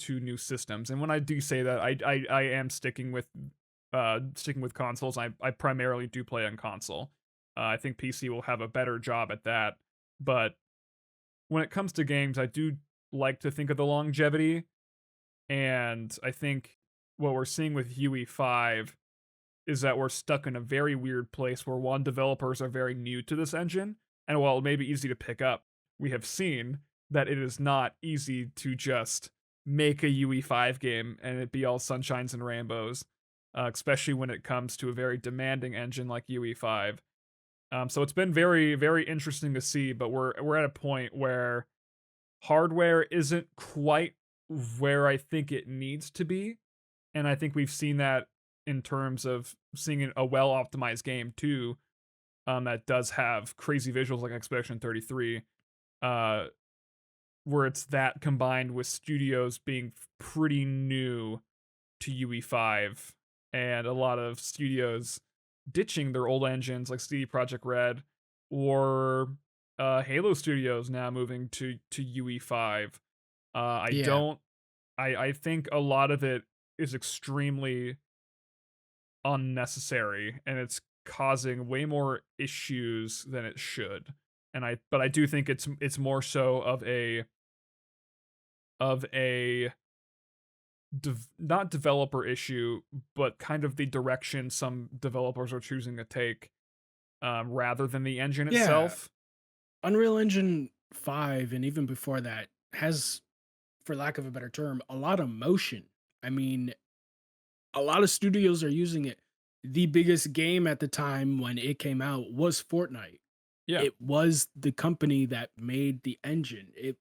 B: new systems. And when I do say that, I am sticking with consoles. I primarily do play on console. I think PC will have a better job at that. But when it comes to games, I do like to think of the longevity, and I think what we're seeing with UE5 is that we're stuck in a very weird place where one, developers are very new to this engine, and while it may be easy to pick up, we have seen that it is not easy to just make a UE5 game and it be all sunshines and rainbows, especially when it comes to a very demanding engine like UE5. So it's been very, very interesting to see, but we're at a point where hardware isn't quite where I think it needs to be, and I think we've seen that in terms of seeing a well optimized game too, that does have crazy visuals like Expedition 33, uh, where it's that combined with studios being pretty new to UE5 and a lot of studios ditching their old engines like CD Projekt Red or Halo Studios now moving to UE5. I
A: Yeah.
B: don't I think a lot of it is extremely unnecessary, and it's causing way more issues than it should. But I do think it's more so of a not developer issue, but kind of the direction some developers are choosing to take, rather than the engine
A: Yeah.
B: itself.
A: Unreal Engine 5 and even before that has, for lack of a better term, a lot of motion. I mean, a lot of studios are using it. The biggest game at the time when it came out was Fortnite.
B: Yeah.
A: It was the company that made the engine. It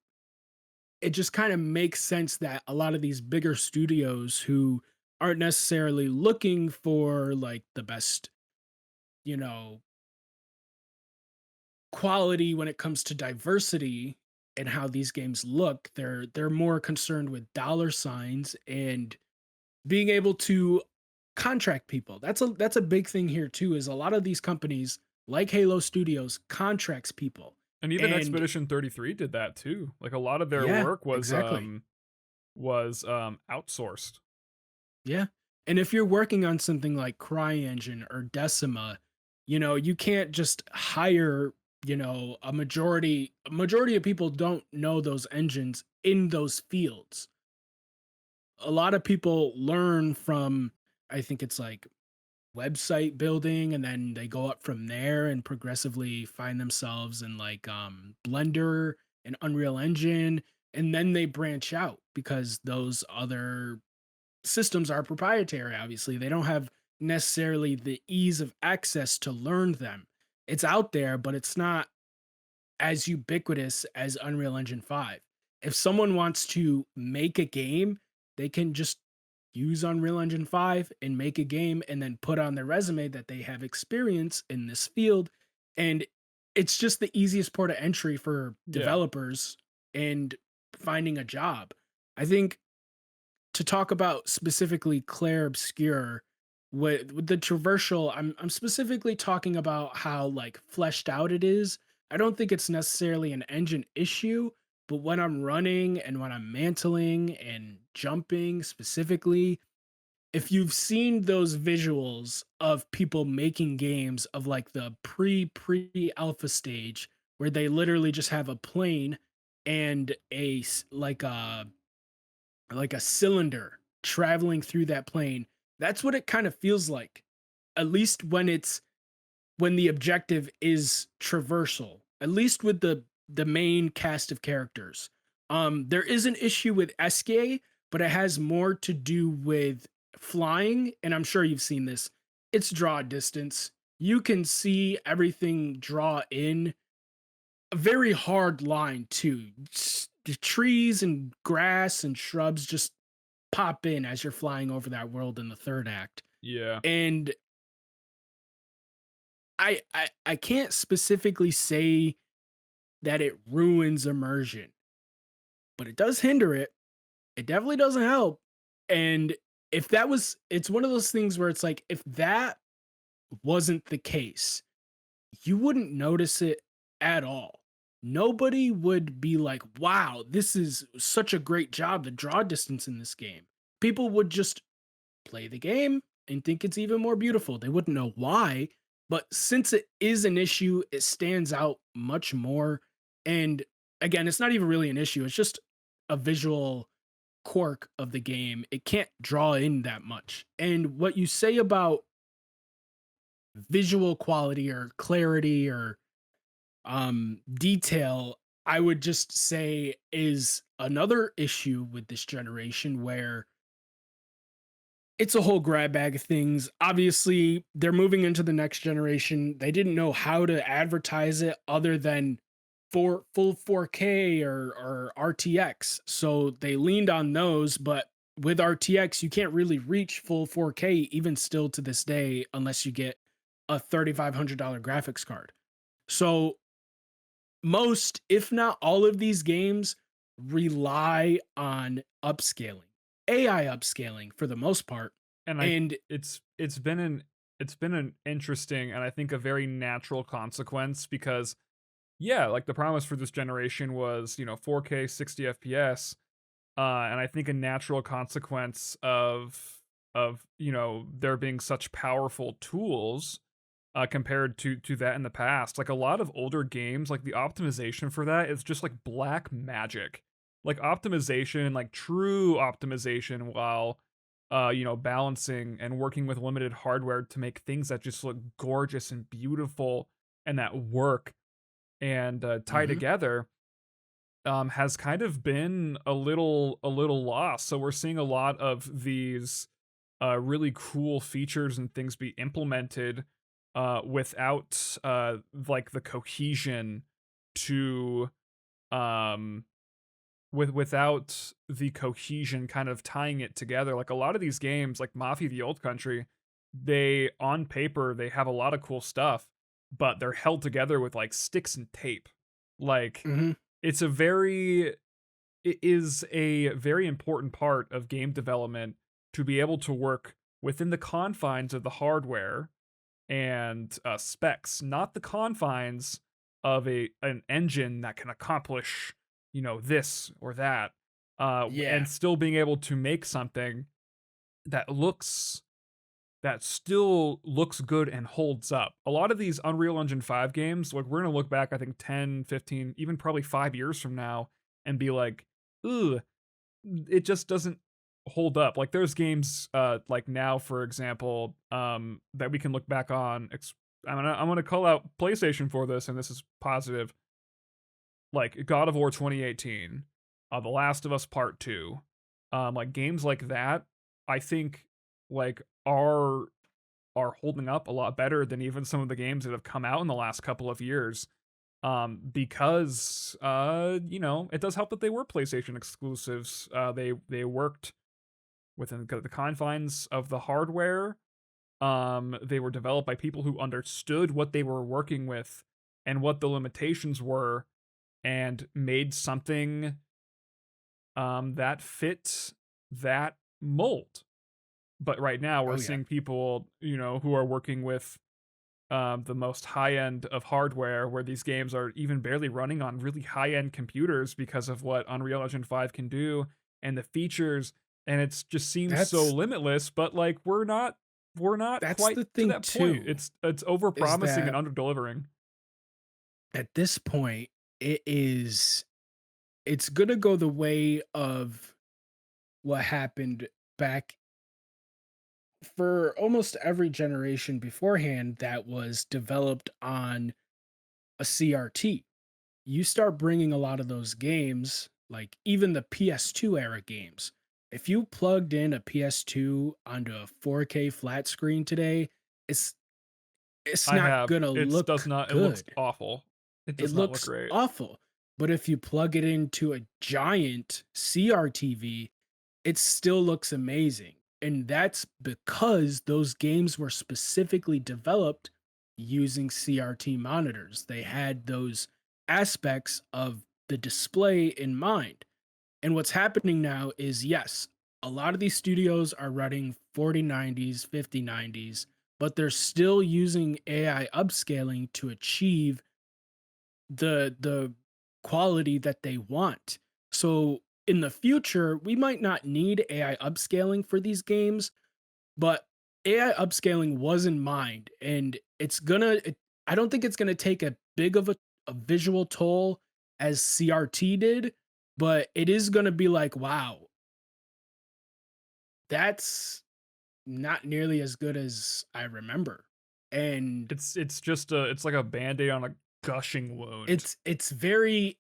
A: just kind of makes sense that a lot of these bigger studios who aren't necessarily looking for like the best, you know, quality when it comes to diversity and how these games look. They're more concerned with dollar signs and being able to contract people. That's a big thing here too, is a lot of these companies like Halo Studios contracts people.
B: And even
A: And
B: Expedition 33 did that too. Like a lot of their
A: yeah,
B: work
A: exactly.
B: was outsourced.
A: Yeah. And if you're working on something like CryEngine or Decima, you can't just hire, a majority of people don't know those engines in those fields. A lot of people learn from, I think it's like website building, and then they go up from there and progressively find themselves in like Blender and Unreal Engine, and then they branch out because those other systems are proprietary. Obviously they don't have necessarily the ease of access to learn them. It's out there, but it's not as ubiquitous as Unreal Engine 5. If someone wants to make a game, they can just use Unreal Engine 5 and make a game and then put on their resume that they have experience in this field. And it's just the easiest port of entry for
B: Yeah.
A: developers and finding a job. I think to talk about specifically Claire Obscure with the traversal, I'm specifically talking about how like fleshed out it is. I don't think it's necessarily an engine issue, but when I'm running and when I'm mantling and jumping specifically, if you've seen those visuals of people making games of like the pre alpha stage where they literally just have a plane and like a cylinder traveling through that plane. That's what it kind of feels like. At least when the objective is traversal. At least with the main cast of characters. There is an issue with Escape, but it has more to do with flying, and I'm sure you've seen this. It's draw distance. You can see everything draw in a very hard line too. The trees and grass and shrubs just pop in as you're flying over that world in the third act.
B: Yeah.
A: And I can't specifically say that it ruins immersion, but it does hinder it. It definitely doesn't help. And if that was it's one of those things where it's like if that wasn't the case, you wouldn't notice it at all. Nobody would be like, "Wow, this is such a great job, the draw distance in this game." People would just play the game and think it's even more beautiful. They wouldn't know why, but since it is an issue, it stands out much more. And again, it's not even really an issue, it's just a visual quirk of the game. It can't draw in that much. And what you say about visual quality or clarity or detail, I would just say is another issue with this generation where it's a whole grab bag of things. Obviously, they're moving into the next generation. They didn't know how to advertise it other than for full 4K or RTX. So they leaned on those, but with RTX, you can't really reach full 4K even still to this day unless you get a $3,500 graphics card. So most, if not all of these games rely on upscaling, AI upscaling for the most part.
B: And I
A: And
B: it's been an interesting and I think a very natural consequence because yeah, like the promise for this generation was, 4K 60 FPS. And I think a natural consequence of there being such powerful tools compared to that in the past. Like a lot of older games, like the optimization for that is just like black magic. Like optimization, like true optimization, while balancing and working with limited hardware to make things that just look gorgeous and beautiful and that work and tie
A: Hmm.
B: together has kind of been a little lost. So we're seeing a lot of these really cool features and things be implemented without like the cohesion to um without the cohesion kind of tying it together. Like a lot of these games, like Mafia the Old Country, they on paper they have a lot of cool stuff, but they're held together with like sticks and tape. Like
A: Hmm.
B: it's a very it is a very important part of game development to be able to work within the confines of the hardware and specs, not the confines of an engine that can accomplish, this or that,
A: Yeah,
B: and still being able to make something that looks that still looks good and holds up. A lot of these Unreal Engine 5 games, like we're gonna look back, I think 10, 15, even probably 5 years from now, and be like, "Ooh, it just doesn't hold up." Like there's games like now, for example, that we can look back on. I'm gonna call out PlayStation for this, and this is positive. Like God of War 2018, The Last of Us Part 2, like games like that, I think like are holding up a lot better than even some of the games that have come out in the last couple of years. Because it does help that they were PlayStation exclusives. They worked within the confines of the hardware. They were developed by people who understood what they were working with and what the limitations were, and made something that fit that mold. But right now we're
A: oh yeah,
B: seeing people, who are working with the most high end of hardware, where these games are even barely running on really high end computers because of what Unreal Engine 5 can do and the features. And it's just seems so
A: that's
B: limitless, but like we're not
A: that's
B: quite
A: the
B: to
A: thing
B: that point.
A: too,
B: It's over
A: is
B: promising and
A: that
B: under delivering.
A: at this point it is it's gonna go the way of what happened back for almost every generation beforehand that was developed on a CRT. You start bringing a lot of those games, like even the PS2 era games. If you plugged in a PS2 onto a 4K flat screen today, it's it's
B: I
A: not
B: have.
A: gonna
B: It does
A: look
B: not it looks
A: good.
B: awful. It
A: It
B: does not look
A: looks
B: great.
A: awful. But if you plug it into a giant CRTV, it still looks amazing. And that's because those games were specifically developed using CRT monitors. They had those aspects of the display in mind. And what's happening now is yes, a lot of these studios are running 4090s, 5090s, but they're still using AI upscaling to achieve the quality that they want. So in the future, we might not need AI upscaling for these games, but AI upscaling was in mind, and I don't think it's gonna take a big of a visual toll as CRT did, but it is gonna be like, wow, that's not nearly as good as I remember. And
B: It's like a band-aid on a gushing wound.
A: it's very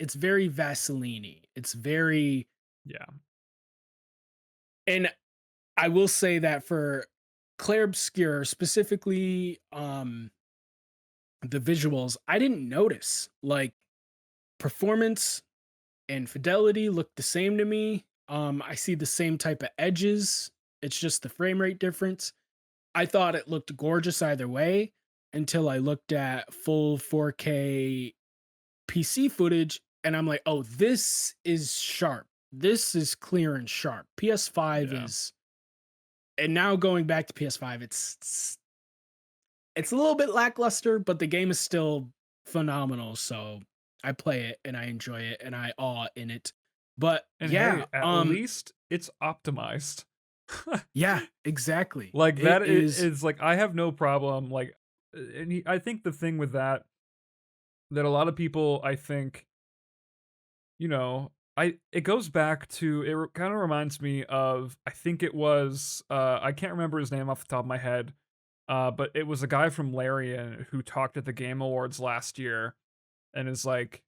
A: Vaseline. It's very
B: Yeah.
A: and I will say that for Claire Obscure, specifically, the visuals, I didn't notice. Like performance and fidelity look the same to me. I see the same type of edges. It's just the frame rate difference. I thought it looked gorgeous either way until I looked at full 4K PC footage and I'm like, oh, this is sharp. This is clear and sharp. PS5
B: Yeah.
A: is, and now going back to PS5, it's a little bit lackluster, but the game is still phenomenal. So I play it and I enjoy it and I awe in it. But
B: And hey,
A: yeah,
B: at least it's optimized.
A: yeah, exactly.
B: Like
A: It
B: that
A: is
B: is like I have no problem like I think the thing with that a lot of people I think, you know, I it goes back to it kind of reminds me of I think it was I can't remember his name off the top of my head. But it was a guy from Larian who talked at the Game Awards last year and is like,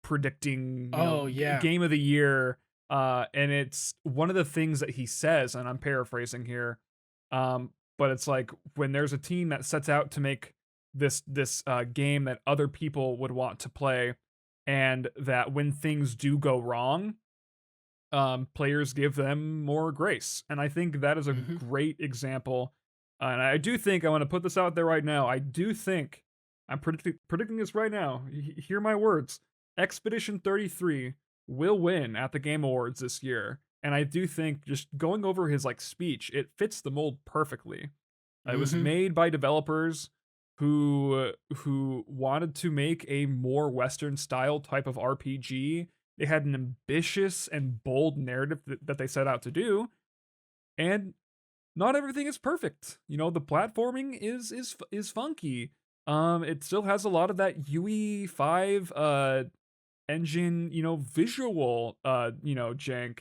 B: predicting,
A: oh yeah.
B: game of the year. And it's one of the things that he says, and I'm paraphrasing here. But it's like when there's a team that sets out to make this game that other people would want to play, and that when things do go wrong, players give them more grace. And I think that is a
A: Mhm.
B: great example. And I do think I want to put this out there right now. I do think I'm predicting this right now. Hear my words. Expedition 33 will win at the Game Awards this year. And I do think just going over his like speech, it fits the mold perfectly. It was
A: Mhm.
B: made by developers who wanted to make a more Western style type of RPG. They had an ambitious and bold narrative that they set out to do, and not everything is perfect. The platforming is funky. It still has a lot of that UE5 engine, visual jank.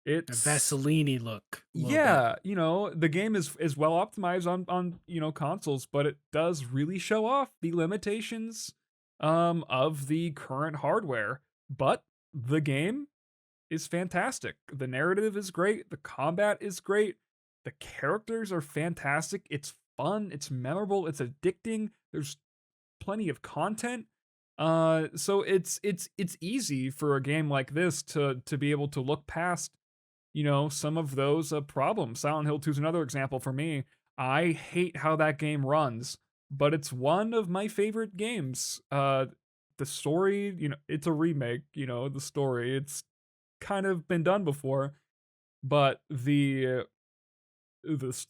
A: A
B: It's
A: Vaseline look a little bit.
B: yeah, the game is well optimized on consoles, but it does really show off the limitations of the current hardware. But the game is fantastic. The narrative is great, the combat is great, the characters are fantastic. It's fun, it's memorable, it's addicting. There's plenty of content. So it's easy for a game like this to be able to look past some of those problems. Silent Hill 2 is another example for me. I hate how that game runs, but it's one of my favorite games. The story, it's a remake, the story, it's kind of been done before, but the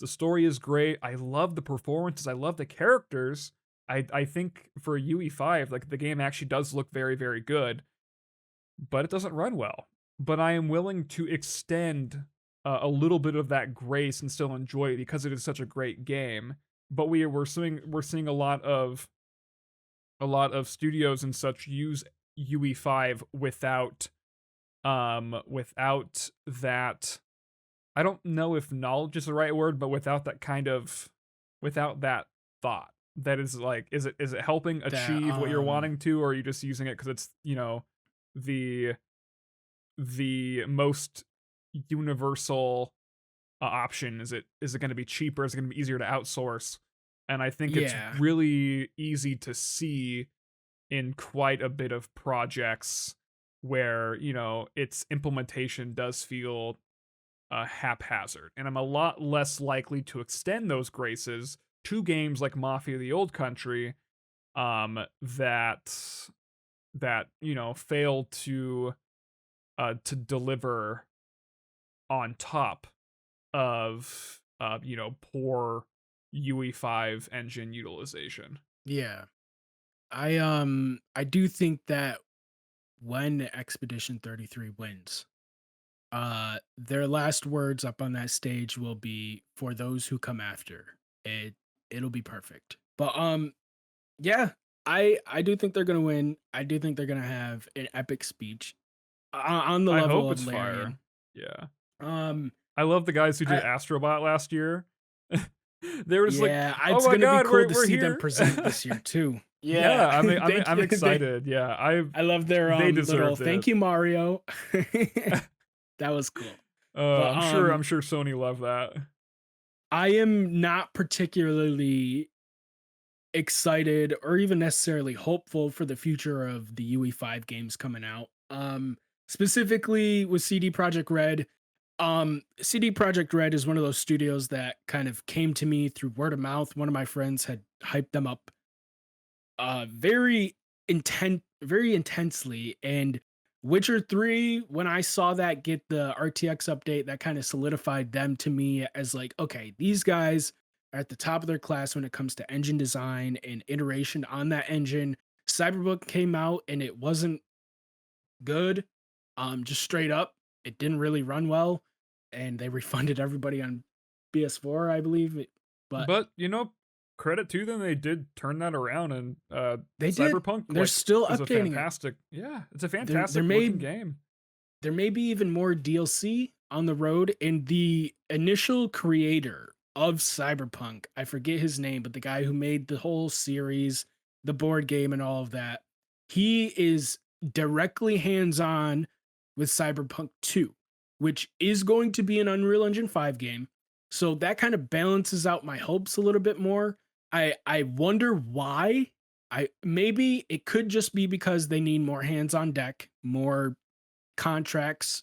B: story is great. I love the performances, I love the characters. I think for UE5, like the game actually does look very, very good, but it doesn't run well. But I am willing to extend a little bit of that grace and still enjoy it because it is such a great game. But we're seeing a lot of studios and such use UE5 without that. I don't know if knowledge is the right word, but without that thought. That is like, is it helping
A: That
B: achieve what you're wanting to, or are you just using it because it's the the most universal option? Is it going to be cheaper? Is it going to be easier to outsource? And I think it's
A: yeah.
B: really easy to see in quite a bit of projects where its implementation does feel haphazard, and I'm a lot less likely to extend those graces to games like Mafia: The Old Country, that fail to deliver on top of poor UE5 engine utilization.
A: Yeah. I do think that when Expedition 33 wins, their last words up on that stage will be for those who come after. It'll be perfect. But yeah, I do think they're going to win. I do think they're going to have an epic speech on the
B: I
A: level
B: hope
A: of
B: it's fire.
A: Larian.
B: Yeah.
A: Um
B: I love the guys who did
A: I
B: Astrobot last year. They were just like,
A: yeah,
B: "Oh
A: it's
B: my
A: going to be
B: god,
A: cool
B: we're
A: to
B: we're
A: see them
B: here."
A: present this year too.
B: Yeah,
A: Yeah,
B: I'm
A: thank
B: I'm
A: you.
B: excited. Yeah,
A: I love their
B: they
A: little
B: deserved it.
A: thank you Mario. That was cool. But
B: I'm sure Sony loved that.
A: I am not particularly excited or even necessarily hopeful for the future of the UE5 games coming out. Specifically with CD Projekt Red. CD Projekt Red is one of those studios that kind of came to me through word of mouth. One of my friends had hyped them up very intensely, and Witcher 3, when I saw that get the RTX update, that kind of solidified them to me as like, okay, these guys are at the top of their class when it comes to engine design and iteration on that engine. Cyberpunk came out and it wasn't good. Just straight up, it didn't really run well, and they refunded everybody on PS4, I believe. But
B: But, credit to them, they did turn that around, and,
A: they did.
B: Cyberpunk,
A: They're
B: like,
A: still
B: is a
A: updating it.
B: fantastic yeah, it's a
A: There
B: fantastic looking
A: may
B: game.
A: there may be even more DLC on the road. And the initial creator of Cyberpunk, I forget his name, but the guy who made the whole series, the board game, and all of that, he is directly hands on with Cyberpunk 2, which is going to be an Unreal Engine 5 game. So that kind of balances out my hopes a little bit more. I wonder why. I maybe it could just be because they need more hands on deck, more contracted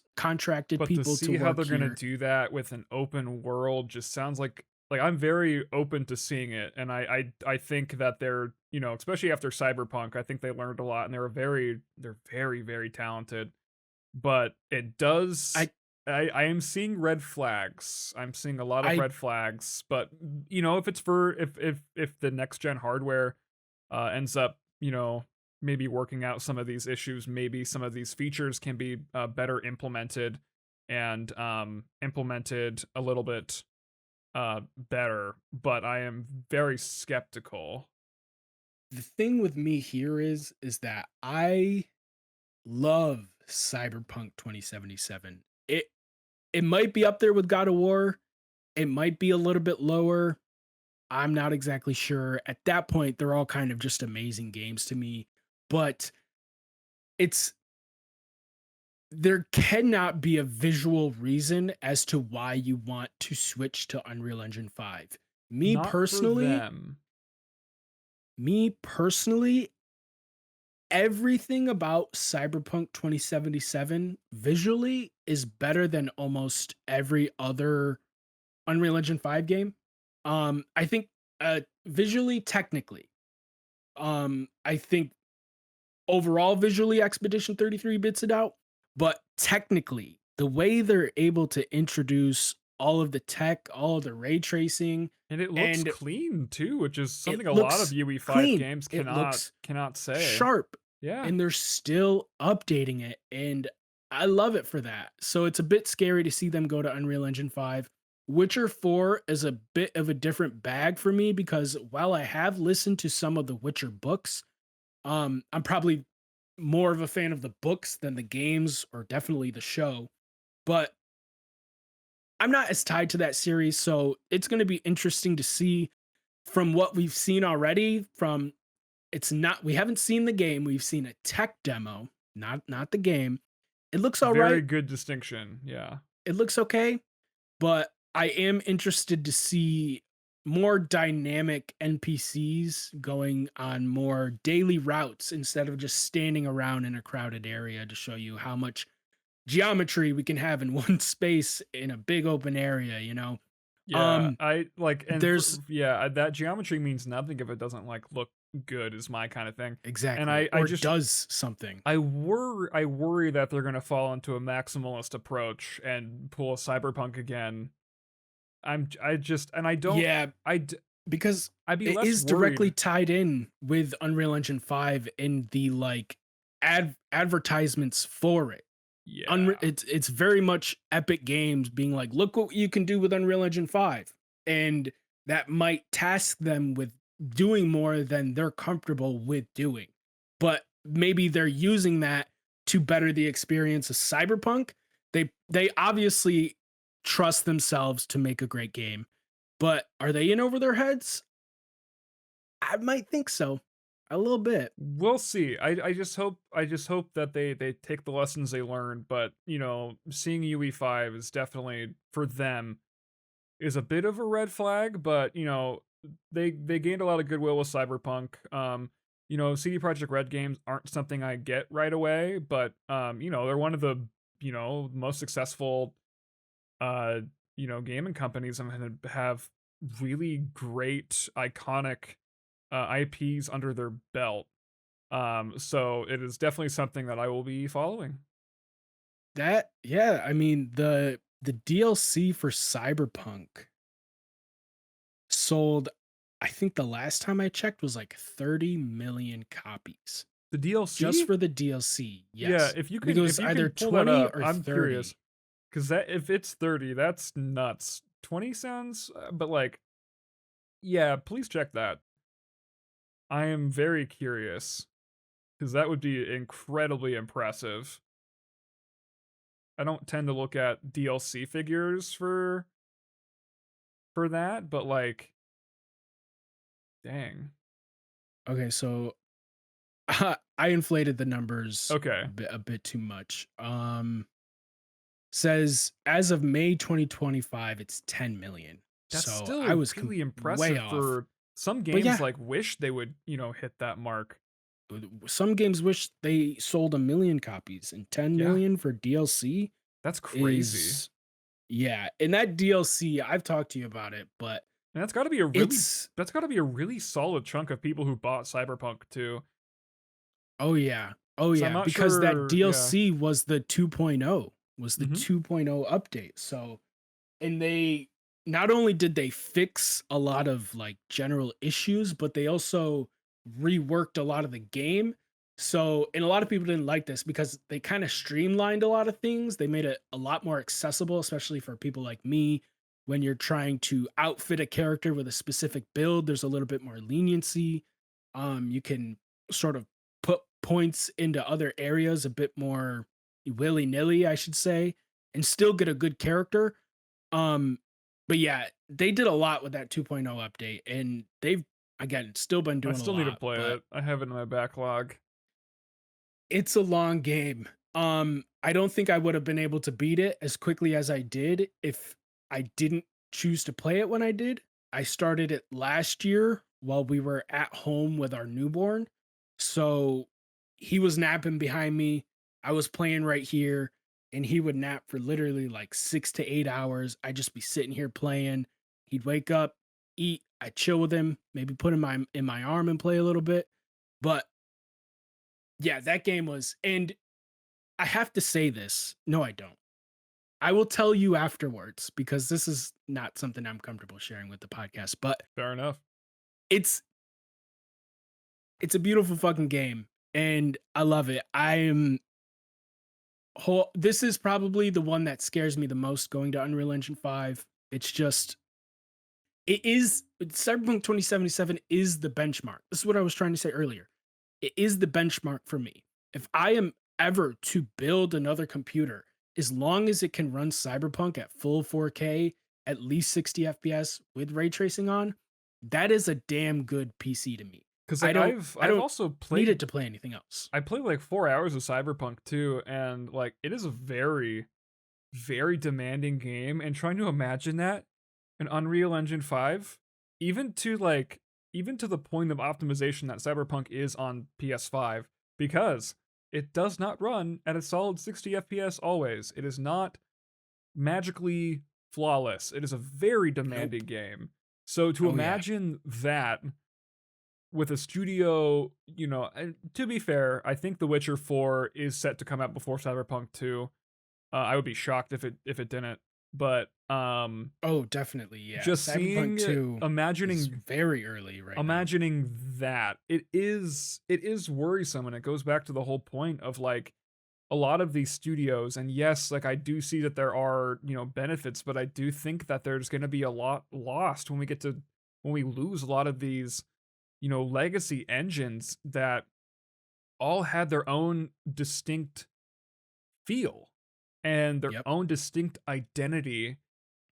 B: But to
A: people to
B: see how
A: work
B: they're gonna
A: here.
B: do that with an open world just sounds like I'm very open to seeing it, and I think that they're, especially after Cyberpunk, I think they learned a lot, and they're very, very talented. But it does
A: I
B: I am seeing red flags. I'm seeing a lot of
A: I
B: red flags, but, if it's for if the next gen hardware, ends up, maybe working out some of these issues, maybe some of these features can be, better implemented and, implemented a little bit, better, but I am very skeptical.
A: the thing with me here is that I love Cyberpunk 2077. It might be up there with God of War. It might be a little bit lower. I'm not exactly sure. At that point, they're all kind of just amazing games to me. But it's there cannot be a visual reason as to why you want to switch to Unreal Engine 5. Me
B: Not for
A: personally,
B: them.
A: me personally, everything about Cyberpunk 2077 visually is better than almost every other Unreal Engine 5 game. I think visually, technically, I think overall visually Expedition 33 bits it out, but technically, the way they're able to introduce all of the tech, all of the ray tracing,
B: And it looks
A: and
B: clean too, which is
A: it
B: something a lot of
A: looks
B: UE5
A: clean,
B: games
A: it
B: cannot
A: looks
B: cannot say.
A: sharp,
B: Yeah.
A: and they're still updating it, and I love it for that. So it's a bit scary to see them go to Unreal Engine 5. Witcher 4 is a bit of a different bag for me because while I have listened to some of the Witcher books, I'm probably more of a fan of the books than the games or definitely the show, but I'm not as tied to that series, so it's going to be interesting to see from what we've seen already from it's not we haven't seen the game, we've seen a tech demo, not the game. It looks all
B: Very
A: right.
B: good distinction. Yeah.
A: It looks okay, but I am interested to see more dynamic NPCs going on more daily routes instead of just standing around in a crowded area to show you how much geometry we can have in one space in a big open area, you know?
B: Yeah,
A: Um,
B: I like and for
A: there's
B: yeah, that geometry means nothing if it doesn't like look good is my kind of thing. And
A: exactly,
B: I
A: or
B: just
A: does something.
B: I worry that they're gonna fall into a maximalist approach and pull a cyberpunk again. I just and I don't
A: Yeah,
B: I d-
A: because
B: I'd be
A: it
B: less
A: is directly
B: worried.
A: tied in with Unreal Engine 5 in the like advertisements for it.
B: Yeah.
A: It's very much Epic Games being like, "Look what you can do with Unreal Engine 5." And that might task them with doing more than they're comfortable with doing. But maybe they're using that to better the experience of Cyberpunk. They obviously trust themselves to make a great game. But are they in over their heads? I might think so. A little bit.
B: We'll see. I just hope that they take the lessons they learned, but seeing UE5 is definitely for them is a bit of a red flag, but they gained a lot of goodwill with Cyberpunk. CD Projekt Red games aren't something I get right away, but they're one of the most successful uh gaming companies and have really great iconic IPs under their belt. So it is definitely something that I will be following.
A: That yeah, I mean the DLC for Cyberpunk sold I think the last time I checked was like 30 million copies
B: The
A: just
B: DLC?
A: for the DLC.
B: Yeah,
A: Yes. I think it
B: if
A: was
B: you
A: either
B: can pull that
A: 20
B: up,
A: or
B: I'm curious
A: 30.
B: 'cause that if it's 30, that's nuts. 20 sounds, but like, yeah, please check that. I am very curious because that would be incredibly impressive. I don't tend to look at DLC figures for that, but like, dang.
A: Okay, so I inflated the numbers
B: Okay.
A: a bit too much. Says as of May 2025, it's 10 million.
B: That's
A: So I
B: still
A: was
B: really
A: way
B: impressive
A: off.
B: for some
A: But
B: games,
A: yeah,
B: like, wish they would, hit that mark.
A: some games wish they sold a million copies, and 10
B: Yeah,
A: million for DLC
B: that's crazy.
A: is, yeah. And that DLC, I've talked to you about it, but
B: And
A: it's,
B: that's gotta be a really solid chunk of people who bought Cyberpunk too.
A: oh yeah. Oh
B: 'Cause I'm
A: yeah,
B: not
A: because that
B: sure, yeah.
A: DLC was the 2.0, was the
B: Mhm.
A: 2.0 update. So, and they, not only did they fix a lot of like general issues, but they also reworked a lot of the game. So, and a lot of people didn't like this because they kind of streamlined a lot of things. They made it a lot more accessible, especially for people like me. When you're trying to outfit a character with a specific build, there's a little bit more leniency. You can sort of put points into other areas a bit more willy nilly, I should say, and still get a good character. um, but yeah, they did a lot with that 2.0 update, and they've, again, still been
B: I
A: doing a
B: still need to
A: lot,
B: play
A: but
B: it. I have it in my backlog.
A: it's a long game. I don't think I would have been able to beat it as quickly as I did if I didn't choose to play it when I did. I started it last year while we were at home with our newborn. So he was napping behind me. I was playing right here, and he would nap for literally like 6 to 8 hours. I'd just be sitting here playing. He'd wake up, eat, I chill with him, maybe put him in my arm and play a little bit. But yeah, that game was, and I have to say this. No, I don't. I will tell you afterwards because this is not something I'm comfortable sharing with the podcast, but
B: Fair enough.
A: it's it's a beautiful fucking game and I love it. I am this is probably the one that scares me the most going to Unreal Engine 5. It's just, it is, Cyberpunk 2077 is the benchmark. This is what I was trying to say earlier. It is the benchmark for me. If I am ever to build another computer, as long as it can run Cyberpunk at full 4K, at least 60 FPS with ray tracing on, that is a damn good PC to me.
B: 'Cause,
A: I
B: like,
A: don't I
B: I've
A: don't
B: also
A: need it
B: played
A: to play anything else.
B: I played, like, 4 hours of Cyberpunk too, and, like, it is a very demanding game, and trying to imagine that in Unreal Engine 5, even to, like even to the point of optimization that Cyberpunk is on PS5, because it does not run at a solid 60 FPS always. It is not magically flawless. It is a very demanding
A: Nope.
B: game. So to
A: Oh yeah.
B: imagine that with a studio, and to be fair, I think The Witcher 4 is set to come out before Cyberpunk 2. I would be shocked if it didn't. But
A: Oh, definitely. Yeah.
B: just
A: Cyberpunk
B: seeing
A: 2 is
B: imagining
A: very early right now.
B: imagining that it is worrisome, and it goes back to the whole point of like a lot of these studios. And yes, like I do see that there are, benefits, but I do think that there's going to be a lot lost when we lose a lot of these, legacy engines that all had their own distinct feel and their
A: Yep.
B: own distinct identity,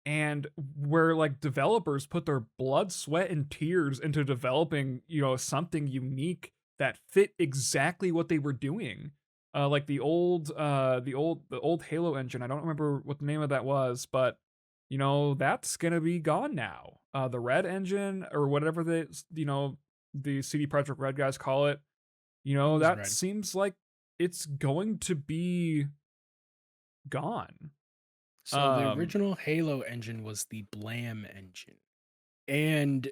B: and where like developers put their blood, sweat, and tears into developing, something unique that fit exactly what they were doing. Like the old Halo engine. I don't remember what the name of that was, but that's gonna be gone now. The Red engine or whatever the CD Projekt Red guys call it.
A: It was
B: That
A: red.
B: seems like it's going to be gone.
A: So the
B: Um,
A: original Halo engine was the Blam engine. And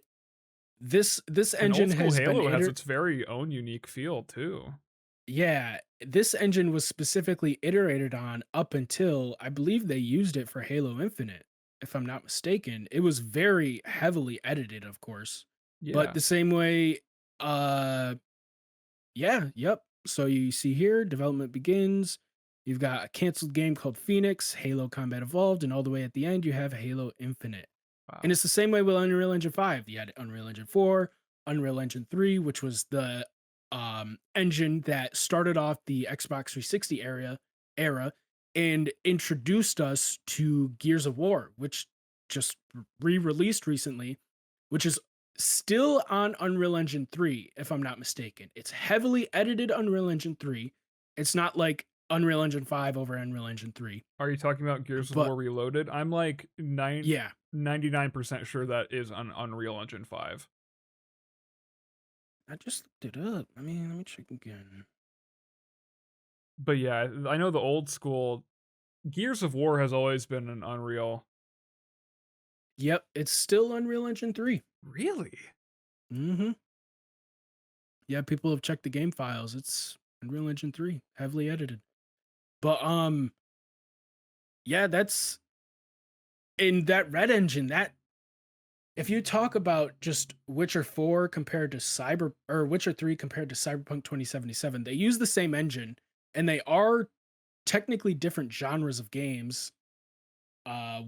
A: this
B: and old
A: engine
B: school
A: has been
B: Halo has its very own unique feel too.
A: yeah, this engine was specifically iterated on up until I believe they used it for Halo Infinite, if I'm not mistaken. It was very heavily edited, of course. But
B: Yeah.
A: the same way, uh yeah, yep. So you see here, development begins. You've got a canceled game called Phoenix, Halo Combat Evolved, and all the way at the end, you have Halo Infinite. And
B: Wow.
A: it's the same way with Unreal Engine 5. You had Unreal Engine 4, Unreal Engine 3, which was the engine that started off the Xbox 360 era and introduced us to Gears of War, which just re-released recently, which is still on Unreal Engine 3, if I'm not mistaken. It's heavily edited Unreal Engine 3. It's not like Unreal Engine 5 over Unreal Engine 3.
B: Are you talking about Gears of
A: But
B: War Reloaded? I'm like
A: yeah,
B: 99% sure that is on Unreal Engine 5.
A: I just looked it up. I mean, let me check again.
B: But yeah, I know the old school Gears of War has always been an Unreal.
A: Yep, it's still Unreal Engine 3.
B: Really?
A: Mhm. Yeah, people have checked the game files. It's Unreal Engine 3, heavily edited. But yeah, that's in that Red Engine, that if you talk about just Witcher 4 compared to Witcher 3 compared to Cyberpunk 2077, they use the same engine and they are technically different genres of games.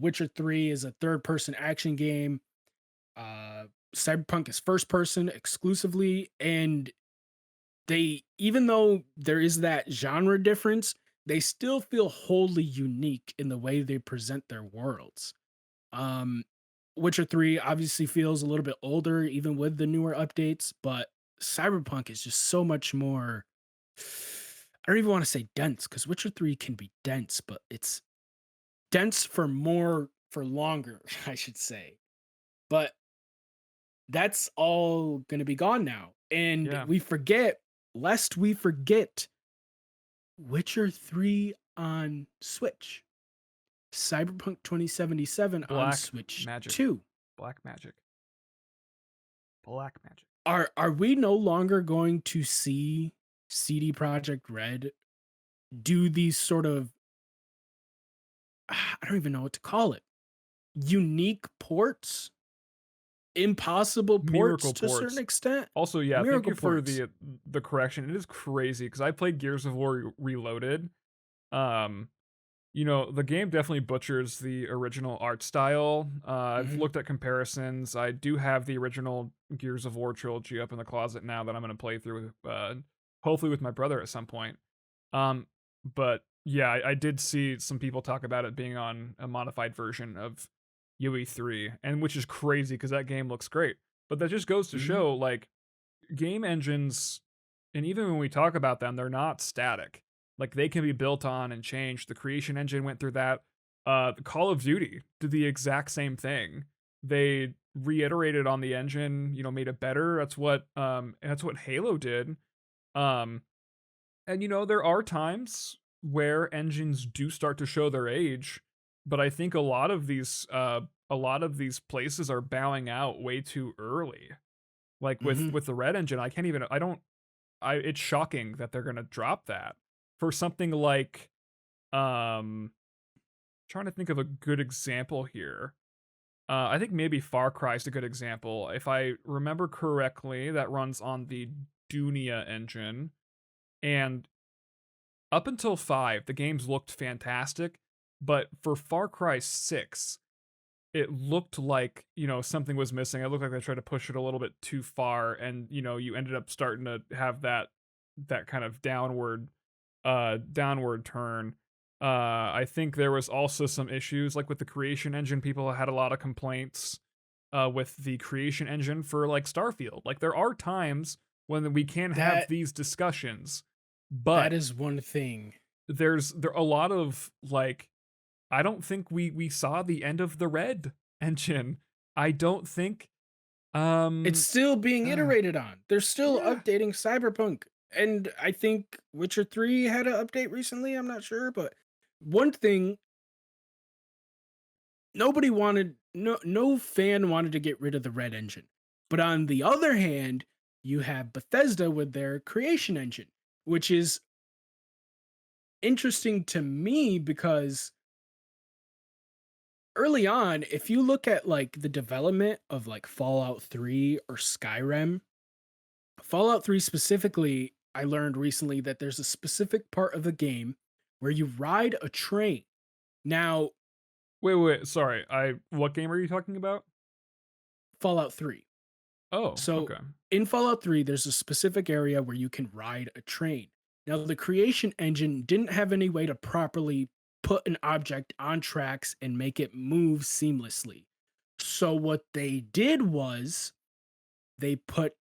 A: Witcher 3 is a third person action game. Uh Cyberpunk is first person exclusively, and they, even though there is that genre difference, they still feel wholly unique in the way they present their worlds. Um, Witcher 3 obviously feels a little bit older, even with the newer updates, but Cyberpunk is just so much more. I don't even want to say dense because Witcher 3 can be dense, but it's dense for longer, I should say. But that's all going to be gone now. And
B: Yeah.
A: lest we forget, Witcher 3 on Switch, Cyberpunk 2077 on
B: Black
A: Switch
B: magic.
A: 2.
B: Black magic. Black magic.
A: Are we no longer going to see CD Projekt Red do these sort of, I don't even know what to call it, unique ports, impossible ports
B: Miracle
A: to a certain
B: ports.
A: extent,
B: Also, yeah, thank
A: miracle
B: you for
A: ports?
B: the correction. It is crazy because I played Gears of War Reloaded. Um, the game definitely butchers the original art style. I've
A: Mhm,
B: looked at comparisons. I do have the original Gears of War trilogy up in the closet now that I'm going to play through, hopefully with my brother at some point. Um, but yeah, I did see some people talk about it being on a modified version of UE3, and which is crazy because that game looks great. But that just goes to
A: mhm.
B: show, like, game engines, and even when we talk about them, they're not static. Like, they can be built on and changed. The Creation Engine went through that. Call of Duty did the exact same thing. They reiterated on the engine, made it better. That's what Halo did. Um, and there are times where engines do start to show their age, but I think a lot of these places are bowing out way too early. Like with
A: Mhm.
B: with the red engine, I can't even I don't I it's shocking that they're going to drop that for something like um trying to think of a good example here. I think maybe Far Cry is a good example. If I remember correctly, that runs on the Dunia engine, and up until 5, the games looked fantastic, but for Far Cry 6, it looked like, something was missing. It looked like they tried to push it a little bit too far, and, you ended up starting to have that kind of downward turn. I think there was also some issues, like, with the Creation Engine. People had a lot of complaints, with the Creation Engine for, like, Starfield. Like, there are times when we can have
A: That
B: these discussions,
A: that
B: but
A: is one thing.
B: there a lot of, like, I don't think we saw the end of the red engine. I don't think
A: It's
B: um
A: still being
B: uh,
A: iterated on. They're still
B: yeah.
A: updating Cyberpunk, and I think Witcher 3 had an update recently, I'm not sure, but one thing, no fan wanted to get rid of the red engine. But on the other hand, you have Bethesda with their creation engine, which is interesting to me because early on, if you look at like the development of like Fallout 3 or Skyrim, Fallout 3 specifically, I learned recently that there's a specific part of the game where you ride a train. Now,
B: Wait, sorry. What game are you talking about?
A: Fallout 3.
B: Oh,
A: So
B: okay.
A: in Fallout 3, there's a specific area where you can ride a train. Now, the creation engine didn't have any way to properly put an object on tracks and make it move seamlessly. So, what they did was they put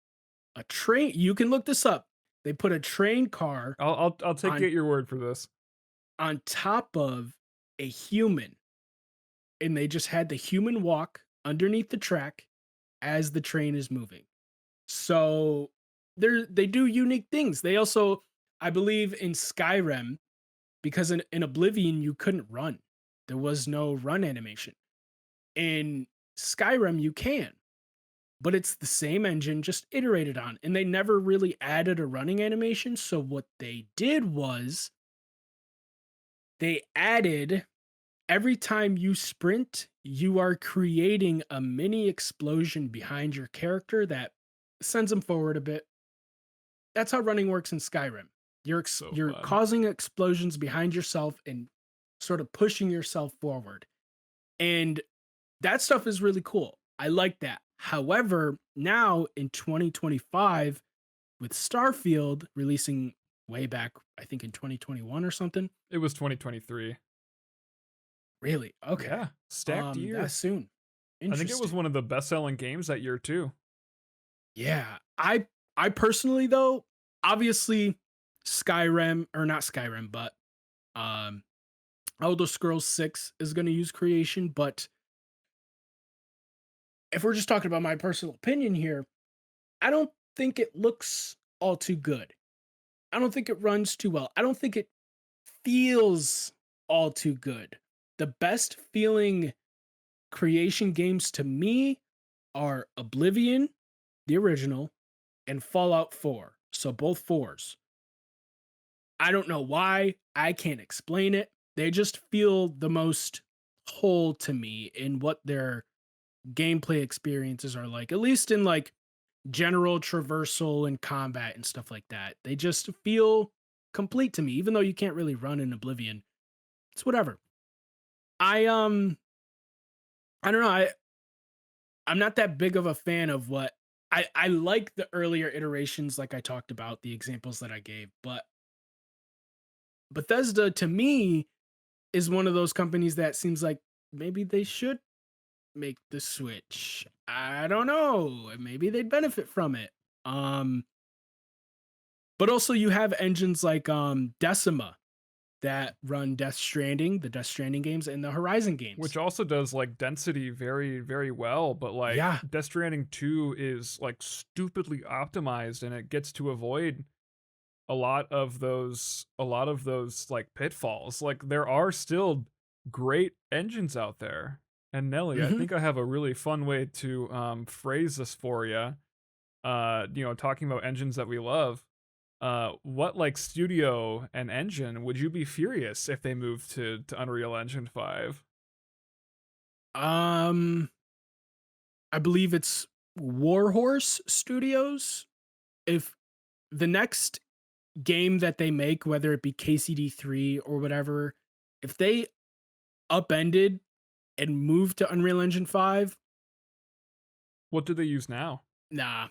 A: a train, you can look this up. They put a train car
B: I'll take
A: on
B: it your word for this.
A: top of a human, and they just had the human walk underneath the track as the train is moving. So they do unique things. They also, I believe, in Skyrim, because in Oblivion you couldn't run. There was no run animation. In Skyrim you can, but it's the same engine just iterated on, and they never really added a running animation. So what they did was they added, every time you sprint, you are creating a mini explosion behind your character that sends them forward a bit. That's how running works in Skyrim.
B: So
A: You're
B: fun.
A: causing explosions behind yourself and sort of pushing yourself forward. And that stuff is really cool. I like that. However, now in 2025, with Starfield releasing way back, I think in 2021 or something.
B: It was 2023.
A: Really? Okay.
B: Yeah, stacked
A: That's
B: year.
A: soon.
B: I think it was
A: Interesting.
B: one of the best-selling games that year too.
A: Yeah. I personally though, obviously Skyrim, or not Skyrim, but um Elder Scrolls 6 is going to use creation, but if we're just talking about my personal opinion here, I don't think it looks all too good. I don't think it runs too well. I don't think it feels all too good. The best feeling creation games to me are Oblivion, the original, and Fallout 4. So both fours. I don't know why. I can't explain it. They just feel the most whole to me in what their gameplay experiences are like, at least in like general traversal and combat and stuff like that. They just feel complete to me, even though you can't really run in Oblivion. It's whatever. I I don't know. I'm not that big of a fan of what I like the earlier iterations, like I talked about, the examples that I gave, but Bethesda to me is one of those companies that seems like maybe they should make the switch. I don't know. Maybe they'd benefit from it. Um, but also you have engines like Decima that run Death Stranding, the Death Stranding games, and the Horizon
B: Which
A: games.
B: also does like density very, very well, but like
A: Yeah.
B: Death Stranding 2 is like stupidly optimized and it gets to avoid a lot of those like pitfalls. Like there are still great engines out there. And Nelly, I
A: Hmm.
B: think I have a really fun way to phrase this for you. Talking about engines that we love. What like studio and engine would you be furious if they moved to Unreal Engine 5?
A: Um, I believe it's Warhorse Studios. If the next game that they make, whether it be KCD3 or whatever, if they upended and moved to Unreal Engine 5,
B: What do they use now?
A: nah,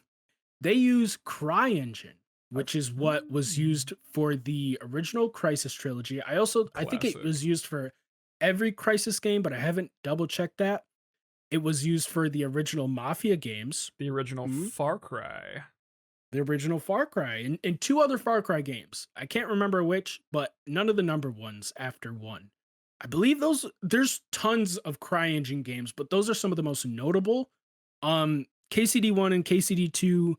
A: they use CryEngine,
B: I've
A: which is what was
B: mm,
A: used for the original Crisis trilogy. I think it
B: classic.
A: was used for every Crisis game, but I haven't double checked that. It was used for the original Mafia games,
B: The original
A: mhm,
B: Far Cry.
A: the original Far Cry, and two other Far Cry games. I can't remember which, but none of the number ones after one. I believe those, there's tons of CryEngine games, but those are some of the most notable. KCD1 and KCD2,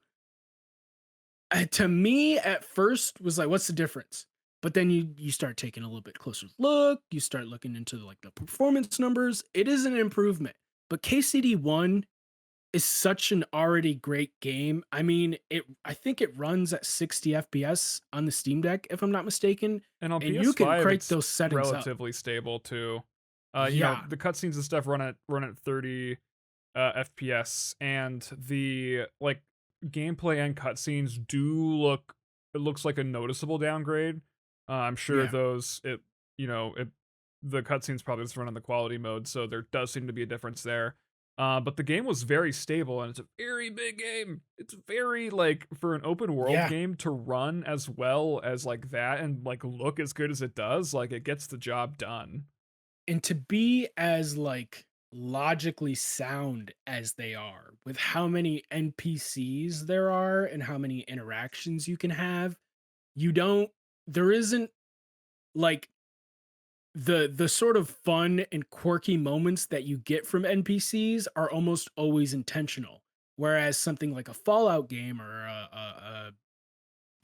A: to me at first was like, what's the difference? But then you start taking a little bit closer look, you start looking into like the performance numbers. It is an improvement. But KCD1 is such an already great game. I mean, I think it runs at 60 FPS on the Steam Deck, if I'm not mistaken,
B: And on
A: and you can
B: PS5
A: crank
B: it's
A: those settings up.
B: relatively stable too.
A: Yeah.
B: The cutscenes and stuff run at 30 FPS, and the like gameplay and cutscenes do look it looks like a noticeable downgrade. I'm sure
A: Yeah.
B: those it you know it the cutscenes probably just run on the quality mode, so there does seem to be a difference there. But the game was very stable, and it's a very big game. It's very like for an open world
A: Yeah.
B: game to run as well as like that and like look as good as it does, like it gets the job done.
A: And to be as like logically sound as they are with how many NPCs there are and how many interactions you can have, you don't there isn't like the sort of fun and quirky moments that you get from NPCs are almost always intentional. Whereas something like a Fallout game or a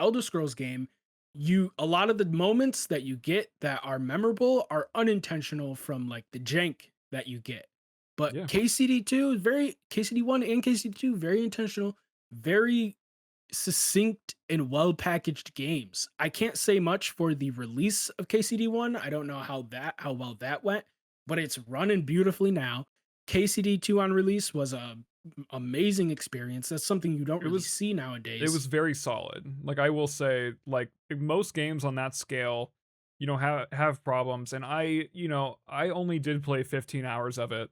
A: Elder Scrolls game, you a lot of the moments that you get that are memorable are unintentional from like the jank that you get. But
B: Yeah.
A: KCD2 is very KCD1 and KCD2 very intentional, very succinct and well packaged games. I can't say much for the release of KCD1. I don't know how well that went, but it's running beautifully now. KCD2 on release was a amazing experience. That's something you don't
B: It
A: really
B: was
A: see
B: it
A: nowadays.
B: was very solid. Like I will say, like most games on that scale, have problems. And I only did play 15 hours of it.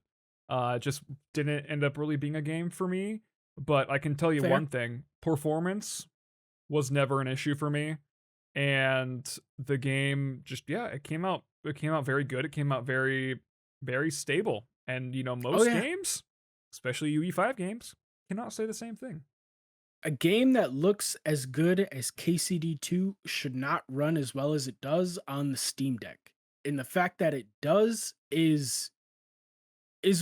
B: It just didn't end up really being a game for me. But I can tell you
A: Fair.
B: one thing: performance was never an issue for me. And the game just it came out very good. It came out very, very stable. And
A: Oh
B: most
A: yeah.
B: games, especially UE5 games, cannot say the same thing.
A: A game that looks as good as KCD2 should not run as well as it does on the Steam Deck. And the fact that it does is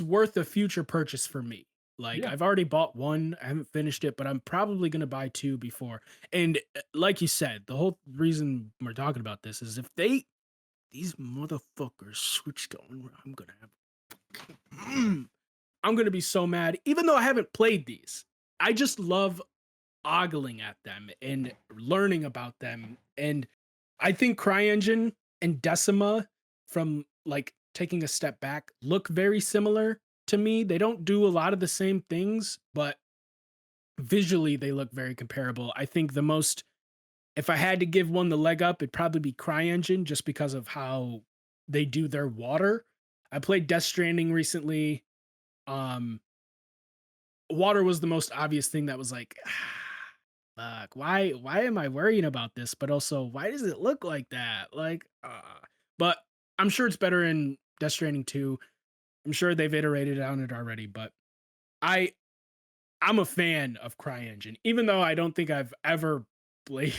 A: worth a future purchase for me. Like
B: Yeah,
A: I've already bought one, I haven't finished it, but I'm probably going to buy two before. And like you said, the whole reason we're talking about this is if these motherfuckers switched on, I'm going to have I'm going to be so mad even though I haven't played these. I just love ogling at them and learning about them. And I think CryEngine and Decima, from like taking a step back, look very similar to me. They don't do a lot of the same things, but visually they look very comparable. I think the most, if I had to give one the leg up, it'd probably be CryEngine just because of how they do their water. I played Death Stranding recently. Um, Water was the most obvious thing that was like, fuck, why am I worrying about this? But also, why does it look like that? Like, but I'm sure it's better in Death Stranding 2. I'm sure they've iterated on it already, but I I'm a fan of CryEngine, even though I don't think I've ever played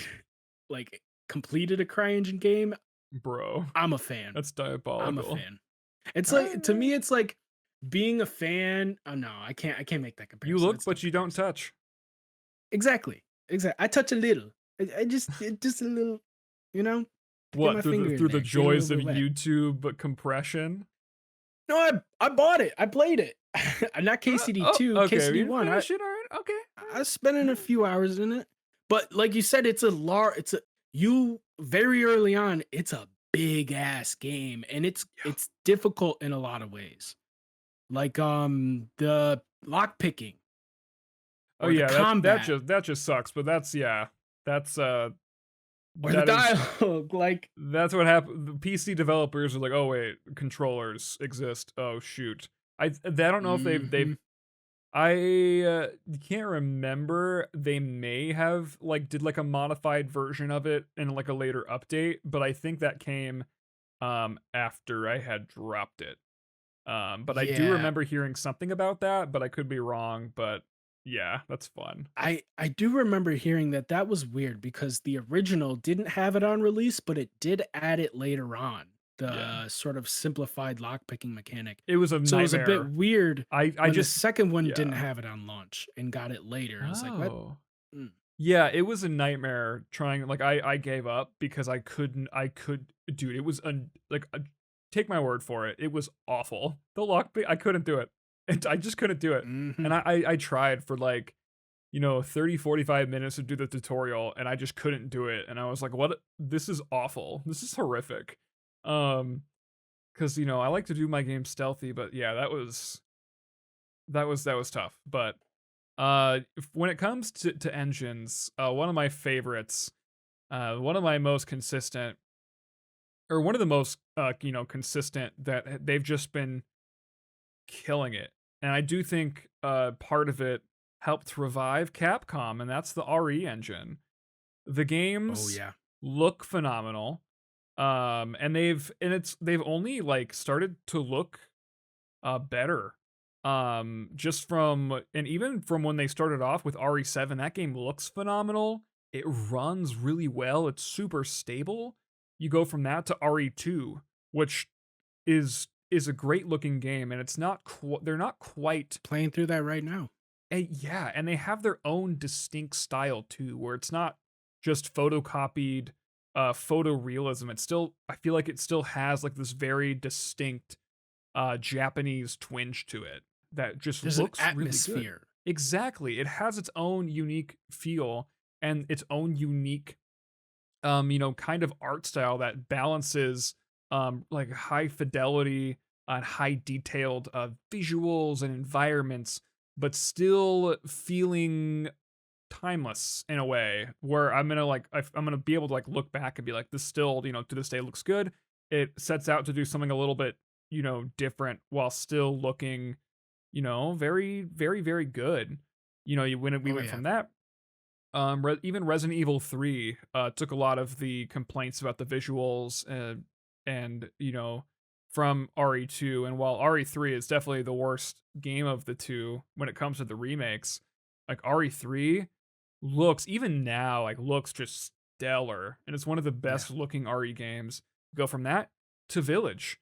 A: like completed a CryEngine game.
B: bro,
A: I'm a fan.
B: that's
A: I'm a
B: diabolical.
A: fan. It's
B: All right,
A: like to
B: man.
A: me, it's like being a fan. Oh no, I can't make that
B: You
A: comparison.
B: look,
A: That's no
B: but you don't
A: comparison.
B: touch.
A: Exactly. Exactly. I touch a little. I just a little, you know, get
B: What
A: my
B: through the
A: finger in
B: through the
A: there, get a little
B: joys of
A: bit wet.
B: YouTube compression?
A: No, I bought it. I played it. Not KCD
B: Oh,
A: 2,
B: okay. You
A: KCD
B: didn't
A: 1.
B: finish it. All right. Okay.
A: I spent in a few hours in it. But like you said, it's a you very early on, it's a big ass game and
B: Yeah.
A: it's difficult in a lot of ways. Like the lock picking
B: Oh
A: or the
B: yeah. That
A: combat
B: just sucks. But that's yeah. That's
A: or the
B: that is
A: dialogue. Like
B: that's what happened. The PC developers are like, oh wait, controllers exist. Oh shoot. I don't know if they've
A: mhm.
B: I can't remember. They may have like did like a modified version of it in like a later update, but I think that came after I had dropped it. But I do
A: Yeah.
B: remember hearing something about that, but I could be wrong, but yeah, that's fun.
A: I do remember hearing that that was weird because the original didn't have it on release, but it did add it later on,
B: Yeah.
A: the sort of simplified lockpicking mechanic.
B: It was a
A: So it was a bit
B: nightmare.
A: weird
B: I
A: when the
B: just
A: second one didn't
B: yeah.
A: have it on launch and got it later. I was like, "What?"
B: Oh.
A: Mm.
B: Yeah, it was a nightmare trying like I gave up because I could dude, it was take my word for it. It was awful. The lockpick I couldn't do it. And I just couldn't do it. And
A: Mhm.
B: I tried for like 30 45 minutes to do the tutorial and I just couldn't do it and I was like, "What? This is awful. This is horrific." Um 'cause, I like to do my game stealthy, but yeah, that was tough. But, when it comes to engines, one of my favorites, one of my most consistent or one of the most, consistent that they've just been killing it. And I do think, part of it helped revive Capcom, and that's the RE engine. The
A: Oh
B: games
A: yeah.
B: look phenomenal. They've only like started to look better. Just from and even from when they started off with RE7, that game looks phenomenal. It runs really well. It's super stable. You go from that to RE2, which is a great looking game, and it's not they're not quite
A: Playing through that right now.
B: yeah, and they have their own distinct style too, where it's not just photocopied photorealism. It's still I feel like it still has like this very distinct Japanese twinge to it that just
A: There's an
B: looks really good.
A: atmosphere.
B: Exactly. It has its own unique feel and its own unique kind of art style that balances like high fidelity and high detailed visuals and environments, but still feeling timeless in a way where I'm gonna I'm gonna be able to like look back and be like, this still, to this day looks good. It sets out to do something a little bit, different while still looking, very, very, very good. We
A: Oh
B: went
A: yeah.
B: from that even Resident Evil 3 took a lot of the complaints about the visuals and from RE2, and while RE3 is definitely the worst game of the two when it comes to the remakes, like RE3 looks even now like looks just stellar, and it's one of the
A: Yeah.
B: best looking RE games. Go from that to Village.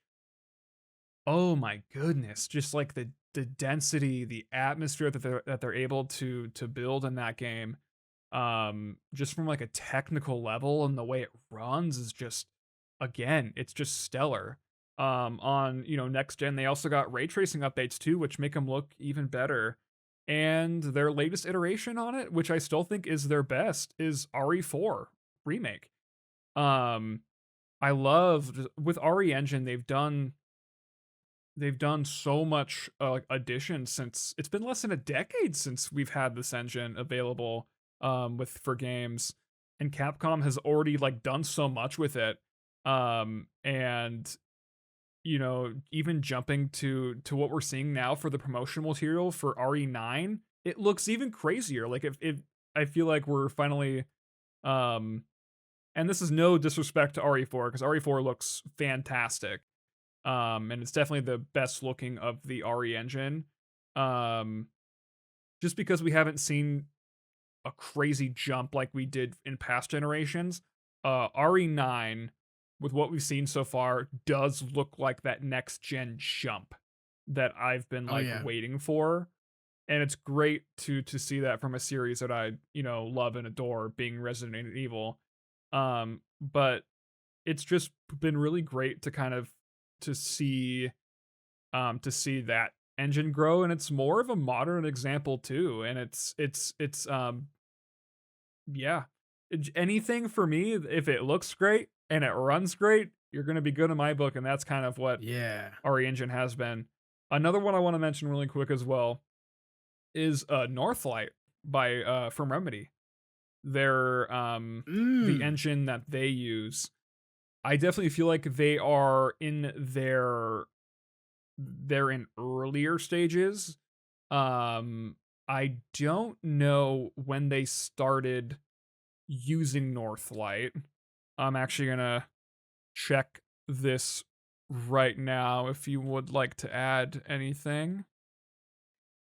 B: Oh my goodness, just like the density, the atmosphere that they're able to build in that game, just from like a technical level and the way it runs is just again, it's just stellar. On next gen, they also got ray tracing updates too, which make them look even better. And their latest iteration on it, which I still think is their best, is RE4 remake. Um, I loved with RE Engine, they've done so much like addition since it's been less than a decade since we've had this engine available with for games, and Capcom has already like done so much with it. And even jumping to what we're seeing now for the promotional material for RE9, it looks even crazier. Like if I feel like we're finally um and this is no disrespect to RE4 because RE4 looks fantastic, and it's definitely the best looking of the RE engine. Um, just because we haven't seen a crazy jump like we did in past generations, RE9 with what we've seen so far does look like that next gen jump that I've been
A: Oh
B: like
A: yeah.
B: waiting for. And it's great to see that from a series that I, love and adore being Resident Evil. But it's just been really great to kind of to see to see that engine grow, and it's more of a modern example too, and it's yeah. Anything for me, if it looks great and it runs great, you're going to be good in my book, and that's kind of what
A: Yeah.
B: RE Engine has been. Another one I want to mention really quick as well is Northlight by from Remedy. They're the
A: Mm.
B: engine that they use. I definitely feel like they are in they're in earlier stages. I don't know when they started using Northlight. I'm actually gonna check this right now if you would like to add anything.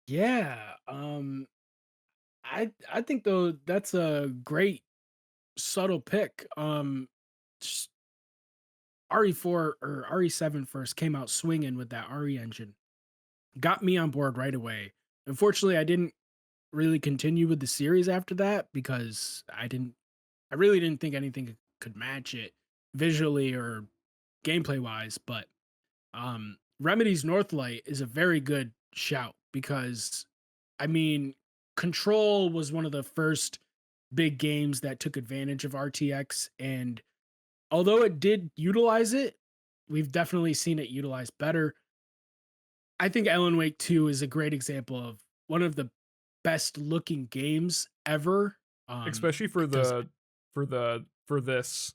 A: Yeah. I think though that's a great subtle pick. s- RE4 or RE7 first came out swinging with that RE engine. Got me on board right away. Unfortunately, I didn't really continue with the series after that because I really didn't think anything could match it visually or gameplay wise, but Remedy's Northlight is a very good shout because I mean, Control was one of the first big games that took advantage of RTX, and although it did utilize it, we've definitely seen it utilized better. I think Alan Wake 2 is a great example of one of the best looking games ever.
B: especially
A: It does
B: for this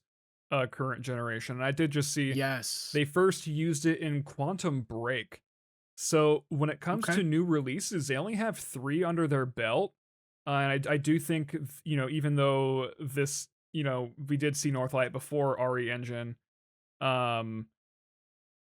B: current generation. And I did just see
A: yes.
B: they first used it in Quantum Break. So when it comes
A: Okay.
B: to new releases, they only have 3 under their belt. And I do think, even though this, we did see Northlight before RE Engine, um,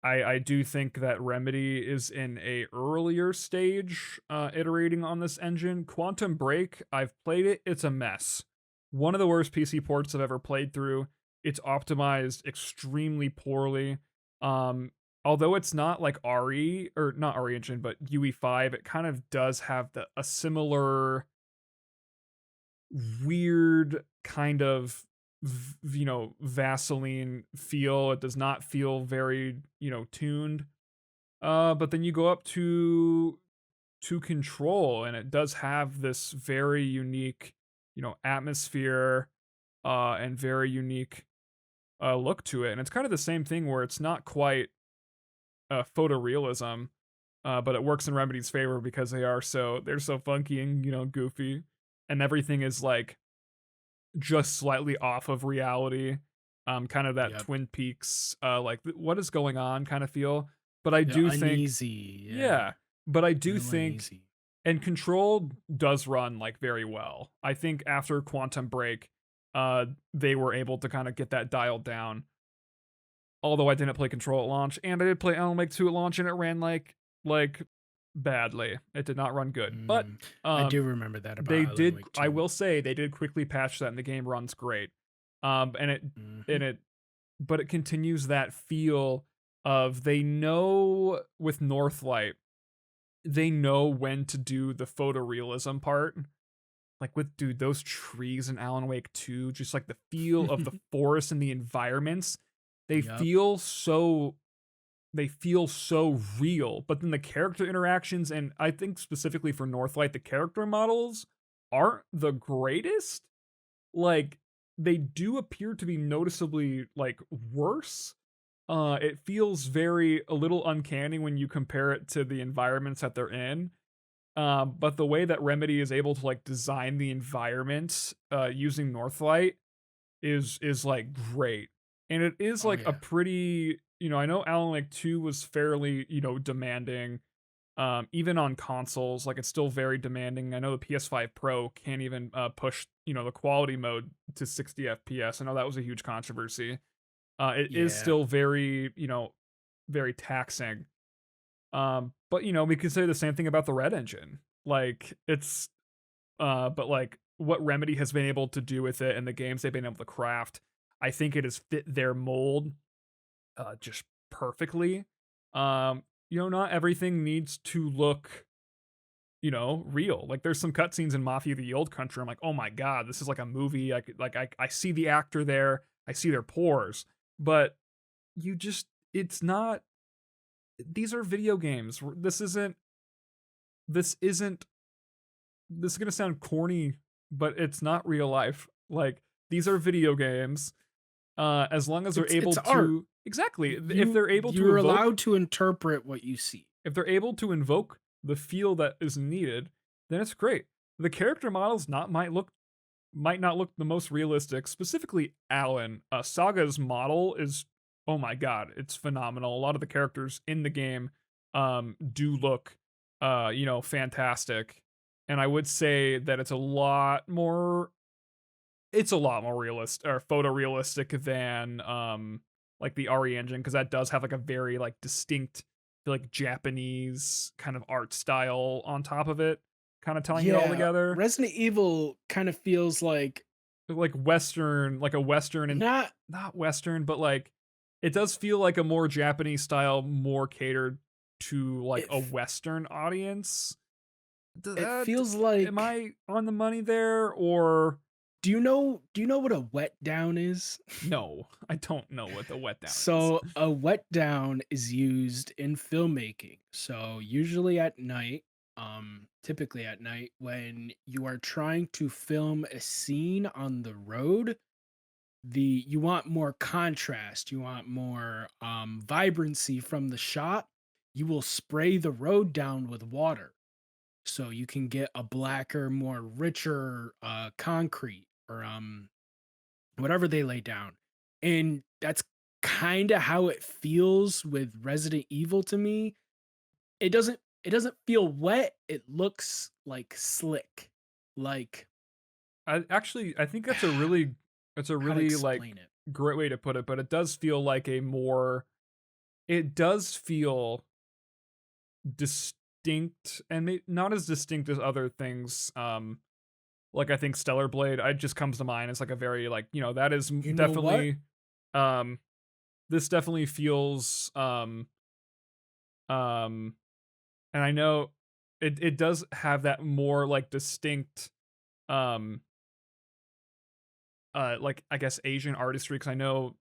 B: I do think that Remedy is in a earlier stage, iterating on this engine. Quantum Break, I've played it, it's a mess. One of the worst PC ports I've ever played through. It's optimized extremely poorly. Um, Although it's not like RE, or not RE Engine, but UE5, it kind of does have a similar weird kind of Vaseline feel. It does not feel very, tuned. But then you go up to Control, and it does have this very unique, atmosphere, and very unique look to it. And it's kind of the same thing where it's not quite photorealism, but it works in Remedy's favor because they're so funky and goofy, and everything is like just slightly off of reality. Kind of that
A: Yep.
B: Twin Peaks, like what is going on kind of feel. But I
A: Yeah,
B: do think,
A: uneasy. Yeah.
B: yeah, but I do
A: Real
B: think,
A: uneasy.
B: and Control does run like very well. I think after Quantum Break, they were able to kind of get that dialed down. Although I didn't play Control at launch, and I did play Alan Wake 2 at launch, and it ran like badly. It did not run good. But
A: I
B: um
A: do remember that
B: they
A: about Alan
B: did,
A: Wake
B: I
A: 2.
B: will say they did quickly patch that, and the game runs great. And it
A: Mhm.
B: and it but it continues that feel of, they know with Northlight, they know when to do the photorealism part. Like with, dude, those trees in Alan Wake 2, just like the feel of the forest and the environments, they
A: Yep.
B: feel so they feel so real. But then the character interactions, and I think specifically for Northlight, the character models aren't the greatest. Like, they do appear to be noticeably like worse. It feels a little uncanny when you compare it to the environments that they're in. But the way that Remedy is able to like design the environments using Northlight is like great. And it is
A: Oh
B: like a
A: yeah.
B: pretty, I know Alan Wake 2 was fairly, demanding. Even on consoles, like it's still very demanding. I know the PS5 Pro can't even push, the quality mode to 60 FPS. I know that was a huge controversy. It is
A: Yeah.
B: still very, very taxing. But we could say the same thing about the Red Engine. Like it's but like what Remedy has been able to do with it and the games they've been able to craft, I think it has fit their mold just perfectly. Not everything needs to look, real. Like there's some cutscenes in Mafia the Old Country. I'm like, oh my god, this is like a movie. I see the actor there, I see their pores, but you just it's not. These are video games. This isn't this is gonna sound corny, but it's not real life. Like these are video games. As long as they're
A: It's
B: able
A: art.
B: to, exactly, if
A: You
B: they're able to
A: you're
B: evoke
A: allowed to interpret what you see.
B: if they're able to invoke the feel that is needed, then it's great. The character models not might not look the most realistic. Specifically, Alan. Saga's model is, oh my god, it's phenomenal. A lot of the characters in the game do look fantastic. And I would say that it's a lot more realist or photorealistic than like the RE engine, because that does have like a very like distinct, like Japanese kind of art style on top of it, kind of tying it all
A: Yeah,
B: together.
A: Resident Evil kind of feels
B: Like Western, like a Western, and
A: not
B: not Western, but like it does feel like a more Japanese style, more catered to like
A: it
B: a
A: f-
B: Western audience.
A: it feels
B: Am
A: like
B: I on the money there, or
A: do you know what a wet down is?
B: no? I don't know what the wet down is.
A: So a wet down is used in filmmaking. So usually at night, typically at night when you are trying to film a scene on the road, you want more contrast, you want more vibrancy from the shot, you will spray the road down with water so you can get a blacker, more richer concrete or whatever they lay down. And that's kind of how it feels with Resident Evil to me. It doesn't feel wet, it looks like slick. Like
B: I think that's a
A: how to
B: really like
A: explain it.
B: great way to put it, but it does feel like a more it does feel distinct and not as distinct as other things. Like I think Stellar Blade, I just comes to mind. It's like a very like that is
A: You know what?
B: definitely um this definitely feels um and I know it does have that more like distinct um like I guess Asian artistry because I know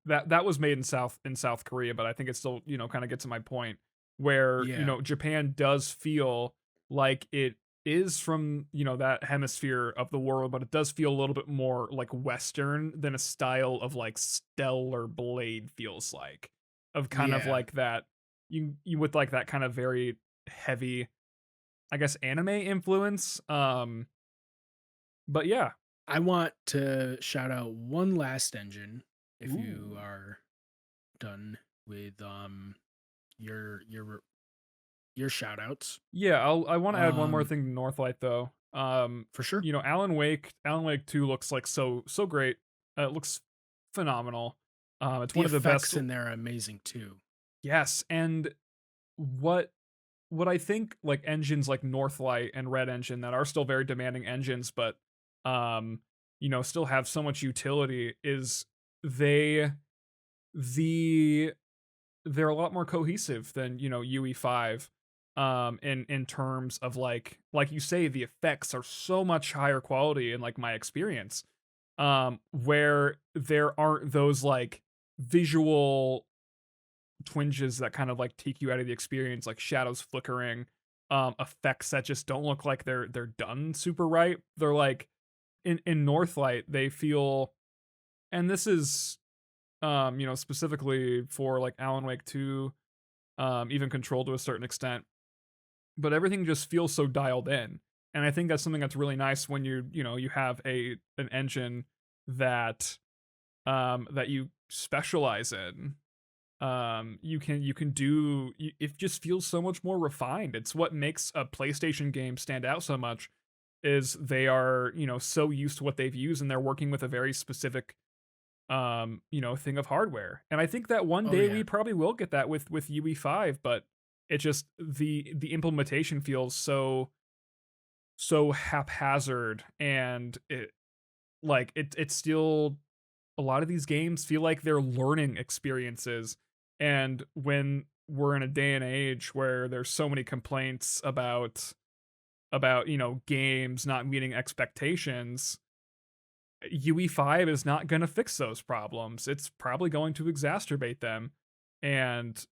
B: that was made in South Korea, but I think it still, kind of gets to my point where,
A: Yeah.
B: Japan does feel like it is from, that hemisphere of the world, but it does feel a little bit more like Western than a style of like Stellar Blade feels like. Of kind of
A: Yeah.
B: like that you with like that kind of very heavy, I guess, anime influence. But yeah.
A: I want to shout out one last engine if you
B: Ooh.
A: are done with your your your shout outs.
B: Yeah, I wanna add one more
A: Um
B: thing to Northlight though.
A: for sure.
B: Alan Wake 2 looks like so great. It looks phenomenal. It's
A: The
B: one of the best.
A: effects in there are amazing too.
B: Yes, and what what I think like engines like Northlight and Red Engine that are still very demanding engines, but um, still have so much utility is they the they're a lot more cohesive than UE5 in terms of like you say the effects are so much higher quality in like my experience where there aren't those like visual twinges that kind of like take you out of the experience like shadows flickering effects that just don't look like they're done super right. They're like in Northlight they feel, and this is specifically for like Alan Wake 2, even Control to a certain extent, but everything just feels so dialed in. And I think that's something that's really nice when you have an engine that that you specialize in. It just feels so much more refined. It's what makes a PlayStation game stand out so much is they are, so used to what they've used and they're working with a very specific thing of hardware. And I think that one
A: Oh
B: day
A: yeah.
B: we probably will get that with UE5, but it just the implementation feels so haphazard and it's still a lot of these games feel like they're learning experiences. And when we're in a day and age where there's so many complaints about games not meeting expectations, UE5 is not going to fix those problems. It's probably going to exacerbate them. And,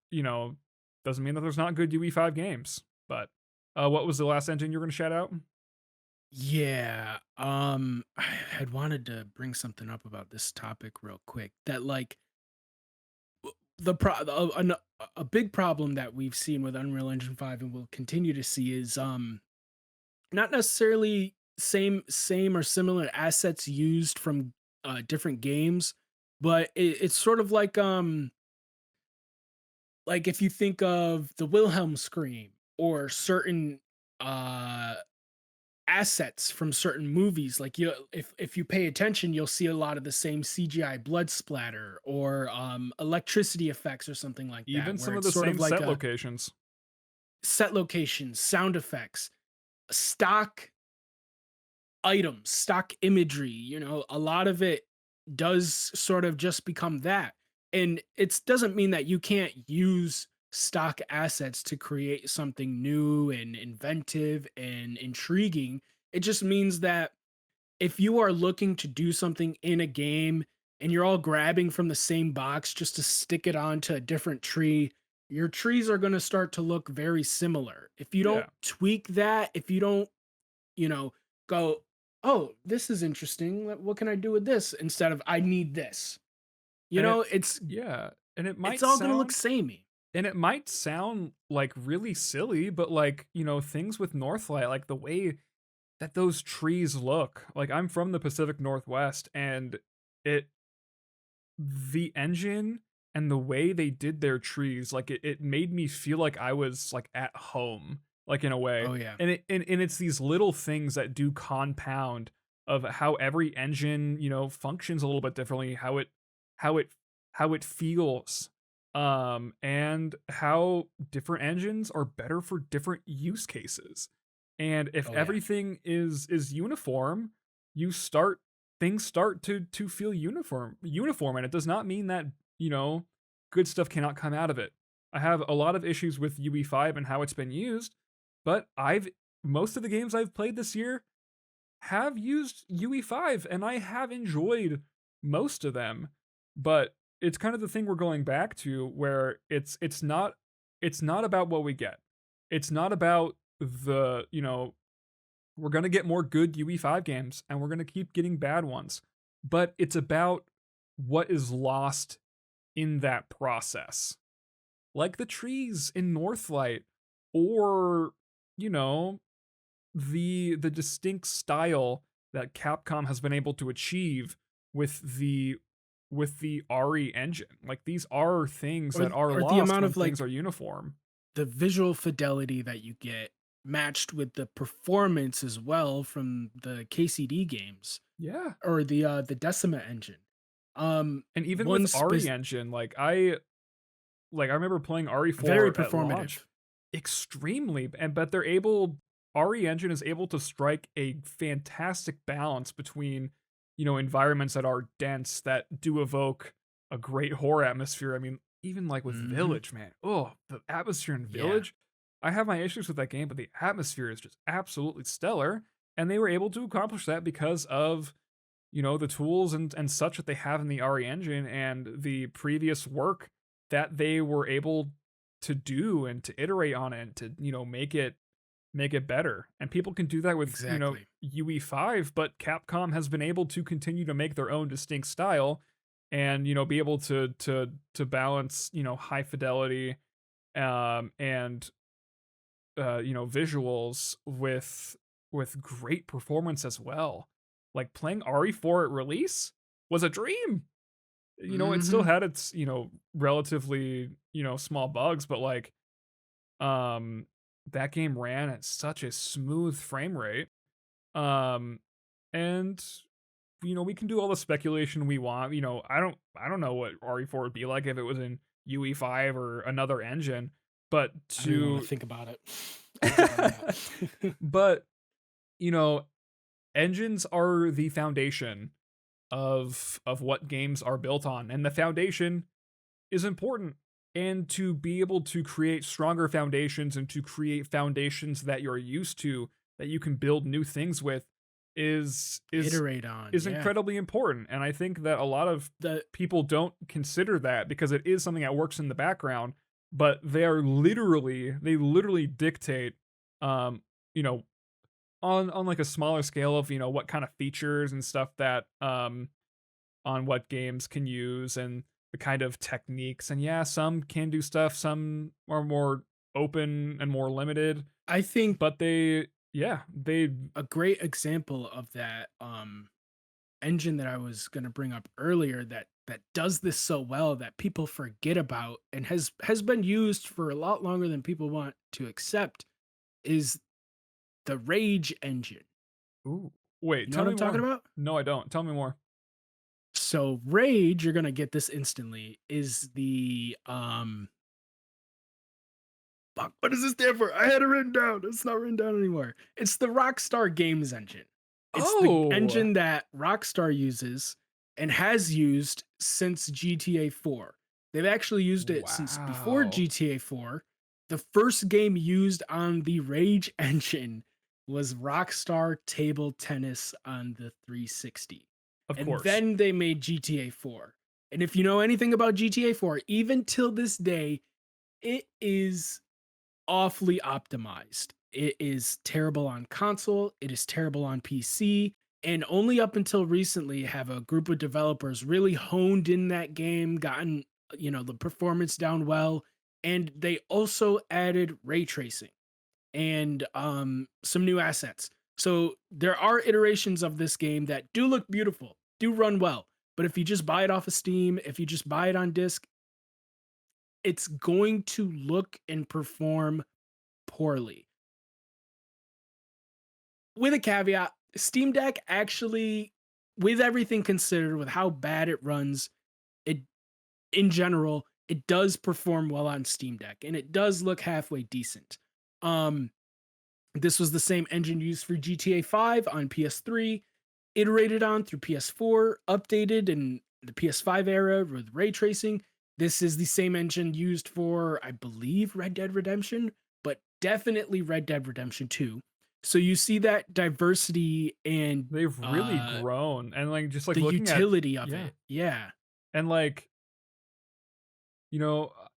B: doesn't mean that there's not good UE5 games. But what was the last engine you're going to shout out?
A: Yeah. I had wanted to bring something up about this topic real quick. That like a big problem that we've seen with Unreal Engine 5 and will continue to see is not necessarily same or similar assets used from different games, but it's sort of like if you think of the Wilhelm scream or certain uh assets from certain movies, like you if you pay attention you'll see a lot of the same CGI blood splatter or electricity effects or something like that
B: Even
A: where
B: some of
A: it's
B: the
A: sort
B: same
A: of like
B: set
A: a
B: locations.
A: set locations, sound effects, stock items, stock imagery, a lot of it does sort of just become that. And it doesn't mean that you can't use stock assets to create something new and inventive and intriguing. It just means that if you are looking to do something in a game and you're all grabbing from the same box just to stick it onto a different tree, your trees are going to start to look very similar. If you don't
B: Yeah.
A: tweak that, if you don't, you know, go oh, this is interesting. What can I do with this? Instead of I need this. You
B: And
A: know,
B: it yeah, and
A: it's all gonna look samey.
B: it might sound, like, really silly, but, like, things with Northlight, like, the way that those trees look, like, I'm from the Pacific Northwest, and it the engine and the way they did their trees, like, it made me feel like I was, like, at home, like, in a way,
A: Oh yeah.
B: and it's these little things that do compound of how every engine, functions a little bit differently, how it how it feels, and how different engines are better for different use cases, and if
A: Oh yeah.
B: everything is uniform, you start things start to feel uniform, and it does not mean that you know good stuff cannot come out of it. I have a lot of issues with UE5 and how it's been used, but I've most of the games I've played this year have used UE5 and I have enjoyed most of them. But it's kind of the thing we're going back to where it's not about what we get. It's not about the, we're going to get more good UE5 games and we're going to keep getting bad ones. But it's about what is lost in that process. Like the trees in Northlight or, you know, the distinct style that Capcom has been able to achieve with the RE engine. Like these are things that are
A: Or the
B: lost
A: amount
B: when
A: of
B: things
A: like
B: are uniform.
A: the visual fidelity that you get matched with the performance as well from the KCD games
B: Yeah.
A: or the Decima engine.
B: And even with
A: One
B: RE engine, like I remember playing
A: very
B: RE4 at launch
A: performative.
B: extremely, and but they're able RE Engine is able to strike a fantastic balance between, environments that are dense that do evoke a great horror atmosphere. I mean, even like with
A: Mhm.
B: Village, man. Oh, the atmosphere in
A: Yeah,
B: Village. I have my issues with that game, but the atmosphere is just absolutely stellar. And they were able to accomplish that because of the tools and such that they have in the RE engine and the previous work that they were able to do and to iterate on it and to, make it better. And people can do that with,
A: exactly.
B: UE5, but Capcom has been able to continue to make their own distinct style and, be able to balance, high fidelity and visuals with great performance as well. Like playing RE4 at release was a dream. It still
A: Mhm.
B: had its, relatively, small bugs, but like um that game ran at such a smooth frame rate. Um and we can do all the speculation we want. I don't know what RE4 would be like if it was in UE5 or another engine, but
A: I don't even want to
B: to
A: think about it. I'm good on that.
B: but you know, engines are the foundation of what games are built on, and the foundation is important. And to be able to create stronger foundations and to create foundations that you're used to, that you can build new things with, is is
A: Iterate on,
B: is
A: yeah.
B: incredibly important. And I think that a lot of
A: The
B: people don't consider that because it is something that works in the background, but they literally dictate um, you know, on like a smaller scale of what kind of features and stuff that on what games can use and the kind of techniques. And yeah, some can do stuff, some are more open and more limited,
A: I think
B: but they
A: a great example of that engine that I was going to bring up earlier that does this so well that people forget about and has been used for a lot longer than people want to accept is the Rage engine.
B: Ooh. Wait,
A: You know
B: tell
A: what
B: me
A: I'm talking
B: more.
A: about?
B: No, I don't. Tell me more.
A: So Rage, you're going to get this instantly, is the fuck, what does this stand for? I had it written down. It's not written down anymore. It's the Rockstar Games engine. It's the
B: Oh,
A: engine that Rockstar uses and has used since GTA 4. They've actually used it since before
B: wow.
A: GTA 4. The first game used on the Rage engine was Rockstar Table Tennis on the 360.
B: Of
A: And
B: course.
A: then they made GTA 4. And if you know anything about GTA 4, even till this day, it is awfully optimized. It is terrible on console. It is terrible on PC. And only up until recently have a group of developers really honed in that game, gotten, the performance down well, and they also added ray tracing and some new assets. So there are iterations of this game that do look beautiful, do run well. But if you just buy it off of Steam, if you just buy it on disc, it's going to look and perform poorly. With a caveat, Steam Deck actually, with everything considered, with how bad it runs, it in general, it does perform well on Steam Deck and it does look halfway decent. Um, this was the same engine used for GTA 5 on PS3, iterated on through PS4, updated in the PS5 era with ray tracing. This is the same engine used for, I believe, Red Dead Redemption, but definitely Red Dead Redemption 2. So you see that diversity and
B: They've really grown, and, like, just, like,
A: the
B: looking at
A: utility of
B: yeah,
A: it. Yeah.
B: and, like,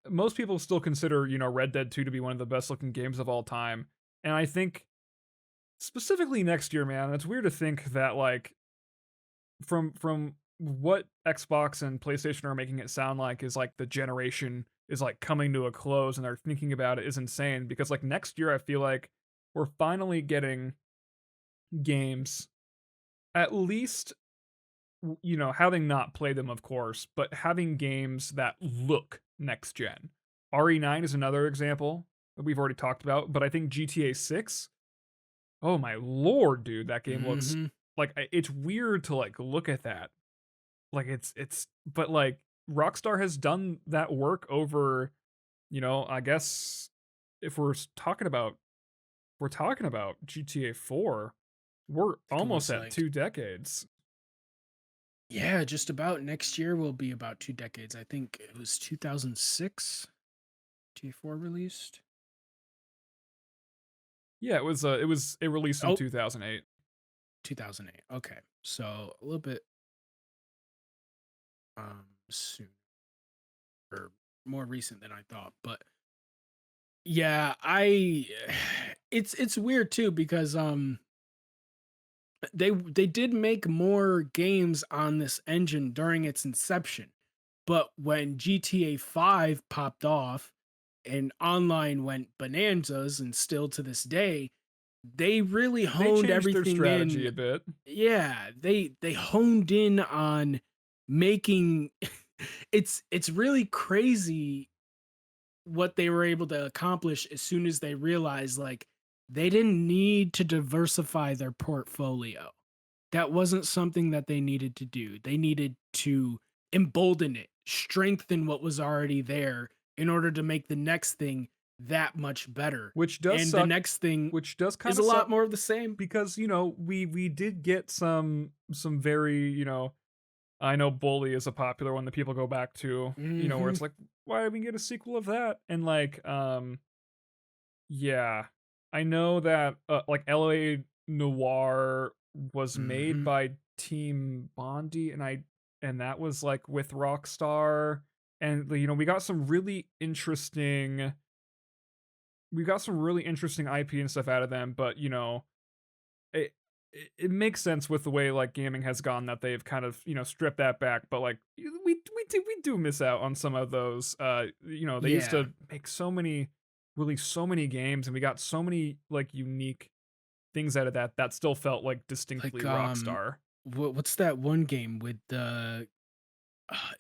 B: most people still consider, Red Dead 2 to be one of the best looking games of all time, and I think specifically next year, man, it's weird to think that, like, from what Xbox and PlayStation are making it sound like is, like, the generation is, like, coming to a close and they're thinking about it is insane because, like, next year, I feel like we're finally getting games, at least having not played them, of course, but having games that look next gen. RE9 is another example that we've already talked about, but I think GTA 6, oh my lord, dude, that game looks
A: Mhm.
B: like it's weird to like look at that. Like but like Rockstar has done that work over, I guess if we're talking about GTA 4, we're
A: I think it
B: almost
A: was
B: at
A: like,
B: 2 decades.
A: yeah, just about next year will be about 2 decades. I think it was 2006 T4 released.
B: Yeah, it released in
A: Oh,
B: 2008.
A: 2008. Okay. So a little bit soon or more recent than I thought. But yeah, I it's weird too because they did make more games on this engine during its inception. But when GTA 5 popped off and online went bonanzas and still to this day, they really
B: They
A: honed
B: changed their
A: everything
B: strategy
A: in.
B: a bit,
A: Yeah, they honed in on making it's really crazy what they were able to accomplish as soon as they realized like they didn't need to diversify their portfolio. That wasn't something that they needed to do. They needed to embolden it, strengthen what was already there in order to make the next thing that much better.
B: which does
A: And the
B: suck,
A: next thing
B: which does
A: is
B: kind
A: a
B: of
A: lot
B: suck
A: more of the same.
B: because we did get some very I know Bully is a popular one that people go back to, where
A: Mhm.
B: it's like, why did we get a sequel of that? And like, yeah, I know that like LA Noir was made
A: Mhm.
B: by Team Bondi, and that was like with Rockstar, and we got some really interesting IP and stuff out of them, but it it makes sense with the way like gaming has gone that they've kind of stripped that back, but like we do miss out on some of those. They used
A: Yeah.
B: to make so many games, and we got so many like unique things out of that still felt like distinctly
A: Like
B: Rockstar.
A: what's that one game with the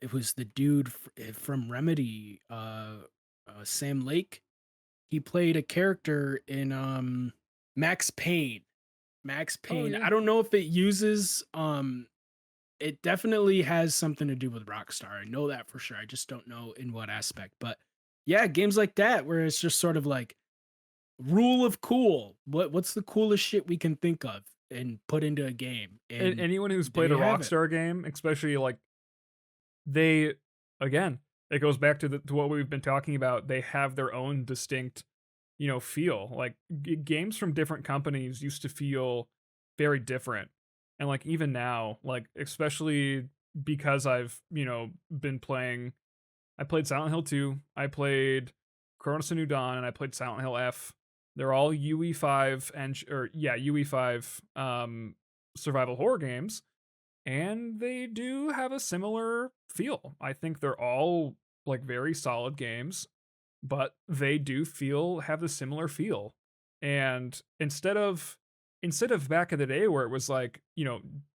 A: it was the dude from Remedy, Sam Lake. He played a character in Max Payne. Max
B: Oh
A: Payne.
B: yeah.
A: I don't know if it uses it definitely has something to do with Rockstar. I know that for sure. I just don't know in what aspect. But yeah, games like that where it's just sort of like rule of cool. What's the coolest shit we can think of and put into a game?
B: And
A: And
B: anyone who's
A: there
B: played a
A: you have it.
B: Rockstar game, especially like they again, it goes back to what we've been talking about. They have their own distinct feel. Like games from different companies used to feel very different. And like even now, like especially because I've, been playing I played Silent Hill 2, I played Chronos: A New Dawn, and I played Silent Hill F. They're all UE5 and or yeah, UE5 survival horror games, and they do have a similar feel. I think they're all like very solid games, but they do have the similar feel. And instead of back in the day where it was like,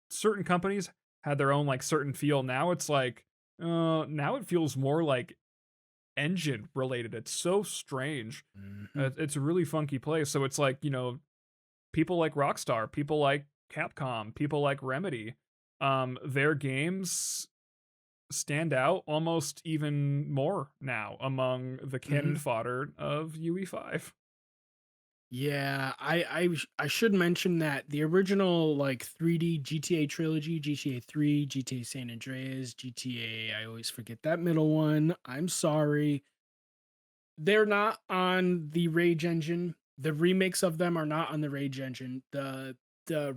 B: certain companies had their own like certain feel, now it's like now it feels more like engine related. It's so strange.
A: Mhm.
B: It's a really funky place. So it's like, people like Rockstar, people like Capcom, people like Remedy, their games stand out almost even more now among the cannon
A: Mhm.
B: fodder of UE5.
A: Yeah, I should mention that the original like 3D GTA trilogy, GTA 3, GTA San Andreas, GTA, I always forget that middle one. I'm sorry. They're not on the Rage engine. The remakes of them are not on the Rage engine. The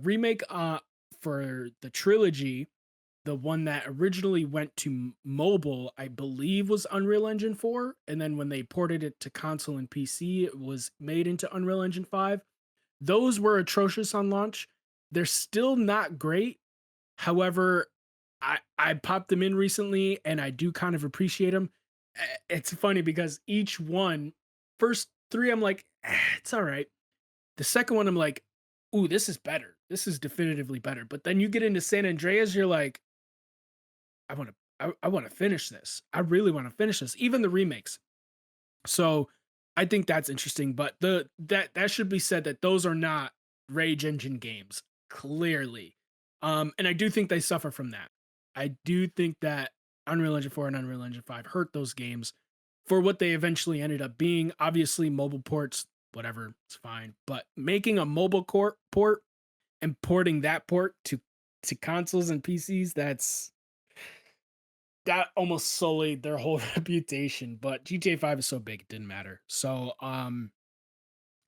A: remake for the trilogy, the one that originally went to mobile, I believe was Unreal Engine 4, and then when they ported it to console and PC, it was made into Unreal Engine 5. Those were atrocious on launch. They're still not great. However, I popped them in recently and I do kind of appreciate them. It's funny because each one, first 3 I'm like, it's all right. The second one I'm like, ooh, this is better. This is definitively better. But then you get into San Andreas, you're like, I want to finish this. I really want to finish this. Even the remakes. So I think that's interesting. But that should be said that those are not Rage Engine games, clearly. And I do think they suffer from that. I do think that Unreal Engine 4 and Unreal Engine 5 hurt those games for what they eventually ended up being. Obviously, mobile ports, whatever, it's fine. But making a mobile port and porting that port to consoles and PCs, that almost sullied their whole reputation. But GTA 5 is so big it didn't matter. So I'm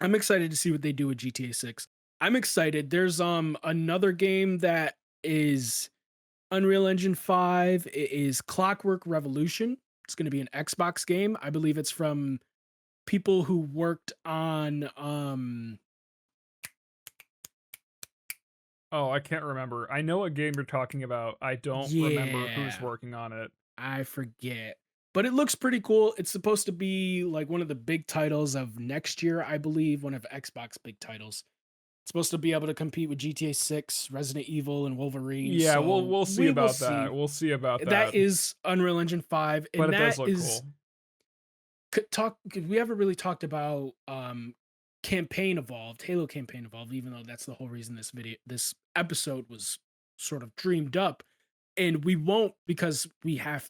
A: excited to see what they do with GTA 6. I'm excited. There's another game that is Unreal Engine 5. It is Clockwork Revolution. It's going to be an Xbox game. I believe it's from people who worked on
B: Oh, I can't remember. I know what game you're talking about. I don't remember who's
A: yeah,
B: working on it.
A: I forget. But it looks pretty cool. It's supposed to be like one of the big titles of next year, I believe, one of Xbox big titles. It's supposed to be able to compete with GTA 6, Resident Evil, and Wolverine.
B: Yeah, we'll
A: So
B: we'll see
A: we will
B: about that.
A: see.
B: We'll see about
A: That
B: that.
A: is Unreal Engine 5,
B: But
A: and
B: it does
A: that
B: look
A: is
B: cool.
A: could we ever really talked about campaign evolved, Halo campaign evolved, even though that's the whole reason this episode was sort of dreamed up. And we won't because we have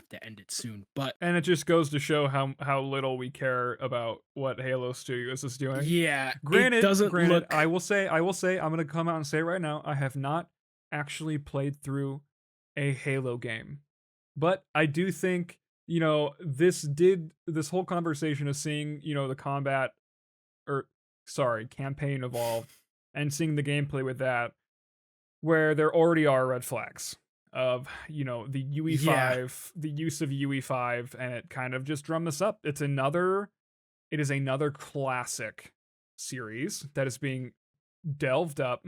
A: to end it soon. But
B: And it just goes to show how little we care about what Halo Studios is doing.
A: yeah, it
B: Granted,
A: doesn't
B: granted,
A: look
B: I will say, I'm gonna come out and say right now, I have not actually played through a Halo game, but I do think this whole conversation of seeing the combat or sorry campaign evolve and seeing the gameplay with that where there already are red flags of the
A: yeah,
B: UE5, the use of UE5, and it kind of just drummed this up. It is another classic series that is being delved up,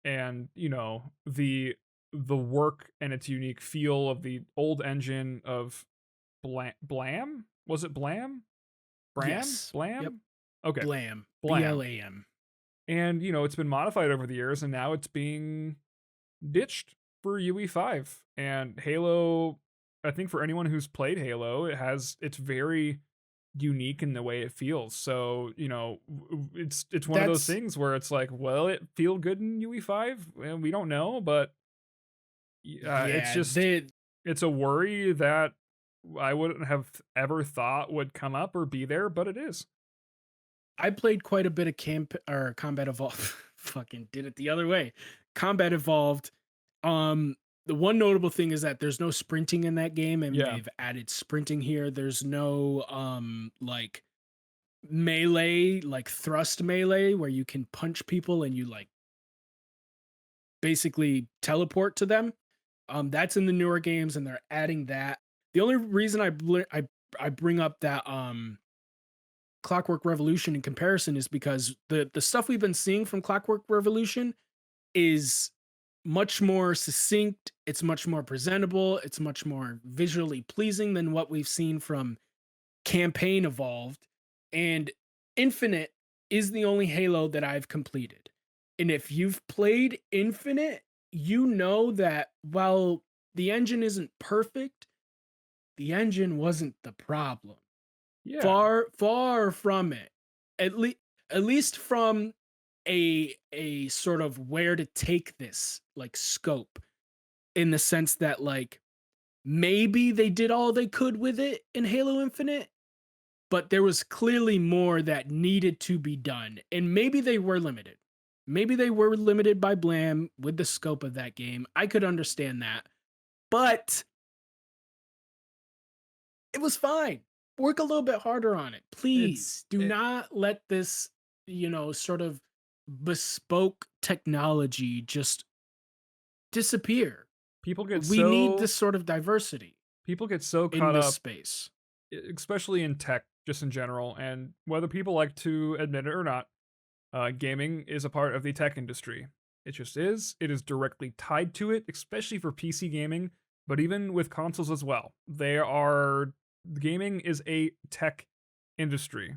B: and the work and its unique feel of the old engine of Blam, was it
A: yes. Yep.
B: Blam, okay,
A: Blam.
B: Blam.
A: BLAM.
B: And it's been modified over the years, and now it's being ditched for UE5 and Halo. I think for anyone who's played Halo, it's very unique in the way it feels. So, it's one of those
A: That's
B: things where it's like, well, it feel good in UE5, and we don't know, but it's
A: yeah,
B: just it's a worry that I wouldn't have ever thought would come up or be there, but it is.
A: I played quite a bit of camp or Combat Evolved. Fucking did it the other way. Combat Evolved. Um, the one notable thing is that there's no sprinting in that game, and
B: Yeah.
A: they've added sprinting here. There's no like melee, like thrust melee, where you can punch people and you like basically teleport to them. That's in the newer games, and they're adding that. The only reason I bring up that Clockwork Revolution in comparison is because the stuff we've been seeing from Clockwork Revolution is much more succinct, it's much more presentable, it's much more visually pleasing than what we've seen from Campaign Evolved, and Infinite is the only Halo that I've completed. And if you've played Infinite, you know that while the engine isn't perfect, the engine wasn't the problem.
B: Yeah.
A: Far from it. At least at least from a sort of where to take this like scope, in the sense that like maybe they did all they could with it in Halo Infinite, but there was clearly more that needed to be done. And maybe they were limited. Maybe they were limited by Blam with the scope of that game. I could understand that. But it was fine. Work a little bit harder on it.
B: It's
A: Please do
B: it
A: not let this, sort of bespoke technology just disappear.
B: people get
A: We need
B: so
A: this sort of diversity
B: people get so
A: in
B: caught
A: this
B: up,
A: space.
B: especially in tech, just in general, and whether people like to admit it or not, gaming is a part of the tech industry. It just is. It is directly tied to it, especially for PC gaming, but even with consoles as well. Gaming is a tech industry.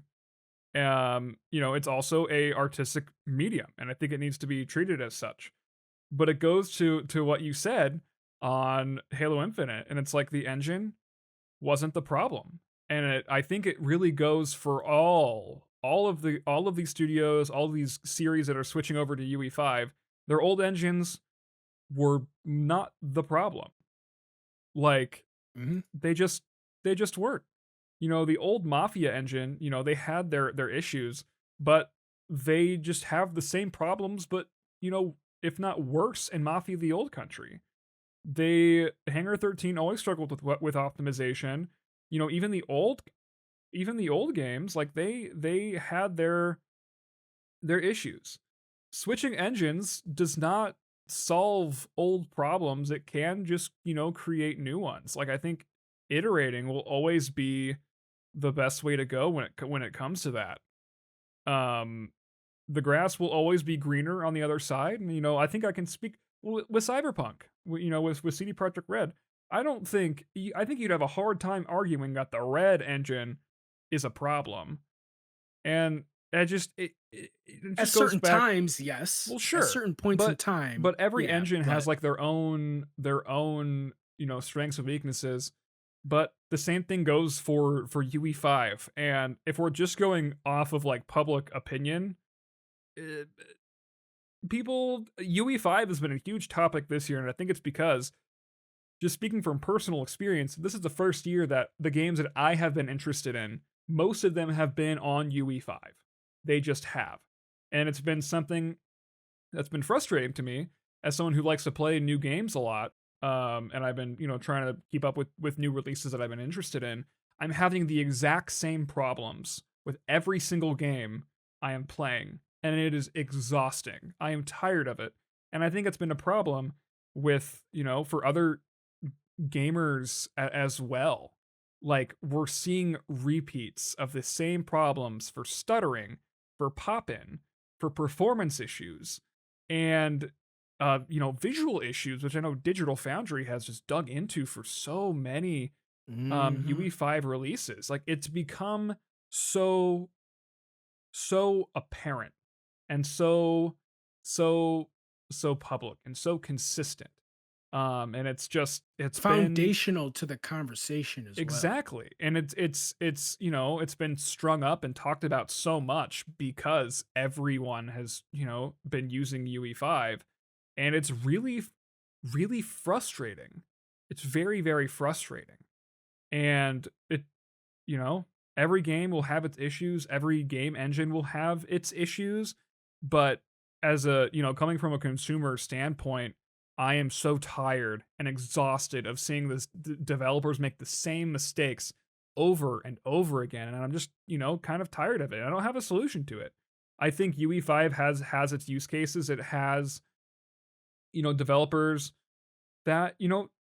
B: It's also a artistic medium, and I think it needs to be treated as such. But it goes to what you said on Halo Infinite, and it's like the engine wasn't the problem. And I think it really goes for all of these studios, all of these series that are switching over to UE5. Their old engines were not the problem. Like
A: Mhm.
B: they just weren't. The old Mafia engine, they had their issues, but they just have the same problems, but if not worse in Mafia the Old Country. They Hangar 13 always struggled with optimization. You know, even the old games, like they had their issues. Switching engines does not solve old problems. It can just, create new ones. Like I think iterating will always be the best way to go when it comes to that. Um the grass will always be greener on the other side. And I think I can speak with Cyberpunk. With CD Projekt Red. I think you'd have a hard time arguing that the Red engine is a problem. And it
A: At
B: just goes
A: certain
B: back.
A: times, yes.
B: Well,
A: At
B: sure,
A: certain points in
B: but
A: time,
B: but every
A: yeah,
B: engine has
A: but
B: like their own strengths and weaknesses. But the same thing goes for UE5. And if we're just going off of like public opinion, uh, people UE5 has been a huge topic this year, and I think it's because, just speaking from personal experience, this is the first year that the games that I have been interested in, most of them have been on UE5. They just have. And it's been something that's been frustrating to me as someone who likes to play new games a lot. And I've been, trying to keep up with new releases that I've been interested in. I'm having the exact same problems with every single game I am playing, and it is exhausting. I am tired of it. And I think it's been a problem with, for other gamers as well. Like we're seeing repeats of the same problems for stuttering, for pop-in, for performance issues, and visual issues, which I know Digital Foundry has just dug into for so many
A: mhm.
B: UE5 releases. Like it's become so apparent and so public and so consistent. And it's been.
A: Foundational to the conversation as well.
B: Exactly. And it's been strung up and talked about so much because everyone has, been using UE5, and it's really frustrating. It's very, very frustrating. And you know, every game will have its issues, every game engine will have its issues, but coming from a consumer standpoint, I am so tired and exhausted of seeing this developers make the same mistakes over and over again, and I'm just, kind of tired of it. I don't have a solution to it. I think UE5 has its use cases. It has, developers that,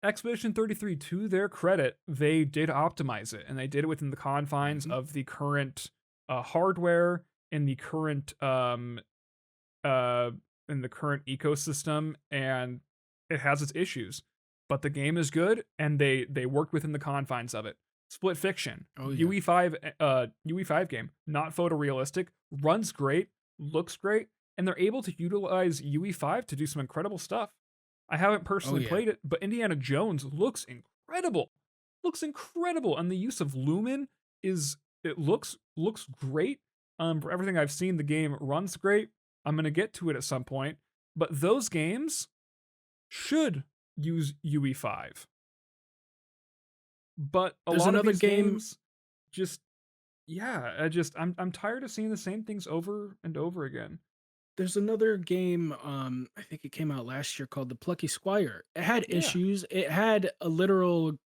B: Expedition 33, to their credit, they did optimize it, and they did it within the confines
A: Mhm.
B: of the current hardware and the current uh in the current ecosystem, and it has its issues, but the game is good and they worked within the confines of it. Split Fiction,
A: Oh yeah.
B: UE5 game, not photorealistic, runs great, looks great, and they're able to utilize UE5 to do some incredible stuff. I haven't
A: Oh
B: personally
A: yeah.
B: played it, but Indiana Jones looks incredible. Looks incredible, and the use of Lumen is it looks great. For everything I've seen, the game runs great. I'm gonna get to it at some point, but those games should use UE5. But a
A: There's
B: lot of
A: another
B: these
A: game.
B: games just yeah, I'm tired of seeing the same things over and over again.
A: There's another game. I think it came out last year called The Plucky Squire. It had
B: Yeah.
A: issues. It had a literal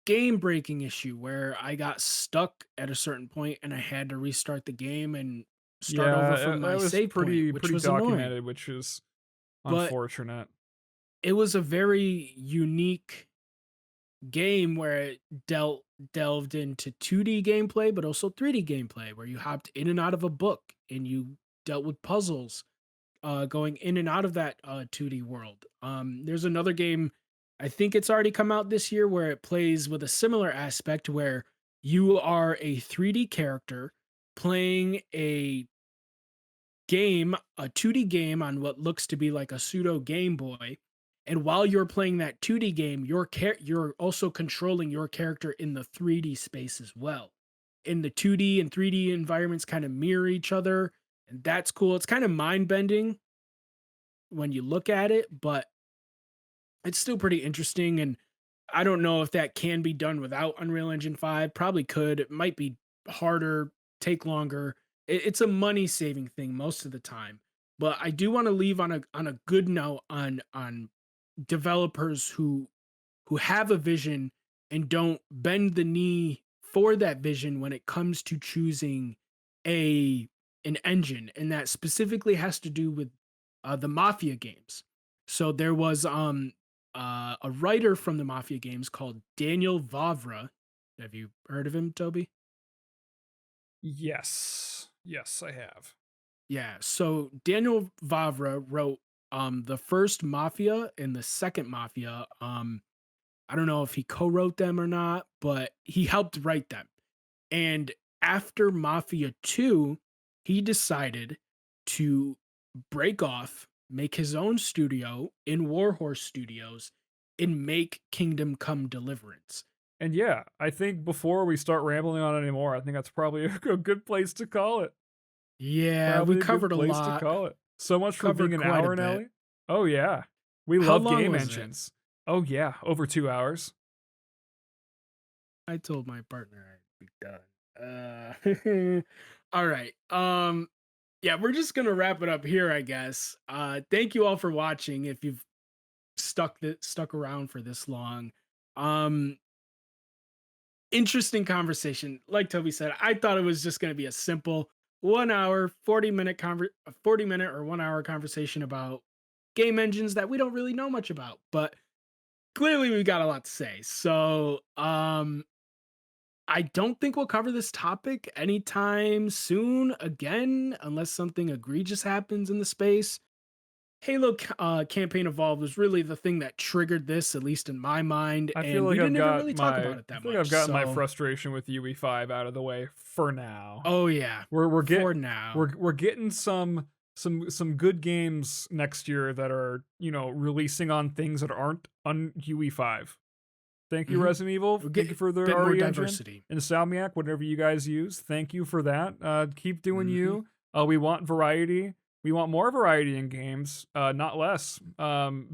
A: game breaking issue where I got stuck at a certain point and I had to restart the game and start over
B: Yeah,
A: from
B: that
A: my
B: was
A: save point, which
B: pretty
A: was annoying.
B: documented, which is
A: But
B: unfortunate.
A: it was a very unique game where it delved into 2D gameplay, but also 3D gameplay, where you hopped in and out of a book and you dealt with puzzles going in and out of that 2D world. There's another game, I think it's already come out this year, where it plays with a similar aspect where you are a 3D character playing a 2D game on what looks to be like a pseudo Game Boy. And while you're playing that 2D game, you're also controlling your character in the 3D space as well. In the 2D and 3D environments kind of mirror each other, and that's cool. It's kind of mind bending when you look at it, but it's still pretty interesting. And I don't know if that can be done without Unreal Engine 5. Probably could. It might be harder, take longer. It's a money saving thing most of the time. But I do want to leave on a good note on developers who have a vision and don't bend the knee for that vision when it comes to choosing a an engine, and that specifically has to do with the Mafia games. So there was a writer from the Mafia games called Daniel Vavra. Have you heard of him, Toby?
B: Yes. Yes, I have.
A: Yeah. So Daniel Vavra wrote the first Mafia and the second Mafia. I don't know if he co-wrote them or not, but he helped write them. And after Mafia 2, he decided to break off, make his own studio in Warhorse Studios, and make Kingdom Come Deliverance.
B: And yeah, I think before we start rambling on anymore, I think that's probably a good place to call it.
A: Yeah, we
B: Probably a good
A: covered a
B: place to
A: lot,
B: call it. So much for being
A: covered
B: an
A: quite a
B: hour,
A: bit.
B: Nelly. Oh yeah. We
A: How
B: love
A: long
B: game
A: was it?
B: engines. Oh yeah, over 2 hours.
A: I told my partner I'd be done. All right. Yeah, we're just gonna wrap it up here, I guess. Thank you all for watching. If you've stuck around for this long. Um, Interesting conversation. Like Toby said, I thought it was just gonna be a simple 1 hour, 40 minute or 1 hour conversation about game engines that we don't really know much about, but clearly we got a lot to say. So I don't think we'll cover this topic anytime soon again, unless something egregious happens in the space. Halo Campaign Evolved was really the thing that triggered this, at least in my mind,
B: I feel
A: and we
B: like
A: didn't even really talk about it
B: I
A: that
B: feel like I've
A: much.
B: gotten my
A: So,
B: frustration with UE5 out of the way for now.
A: oh yeah,
B: We're get
A: for now.
B: we're getting some good games next year that are, releasing on things that aren't on UE5. Thank you,
A: hmm
B: Resident Evil.
A: We'll
B: Thank
A: get
B: you
A: a
B: for the
A: bit more
B: RE engine.
A: diversity.
B: Insomniac, whatever you guys use. Thank you for that. Keep doing
A: hmm
B: you. We want variety. We want more variety in games, not less.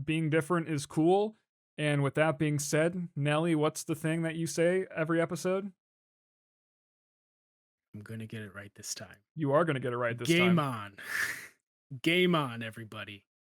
B: Being different is cool. And with that being said, Nelly, what's the thing that you say every episode?
A: I'm gonna get it right this time.
B: You are going to get it right this
A: Game
B: time.
A: on, game on, everybody.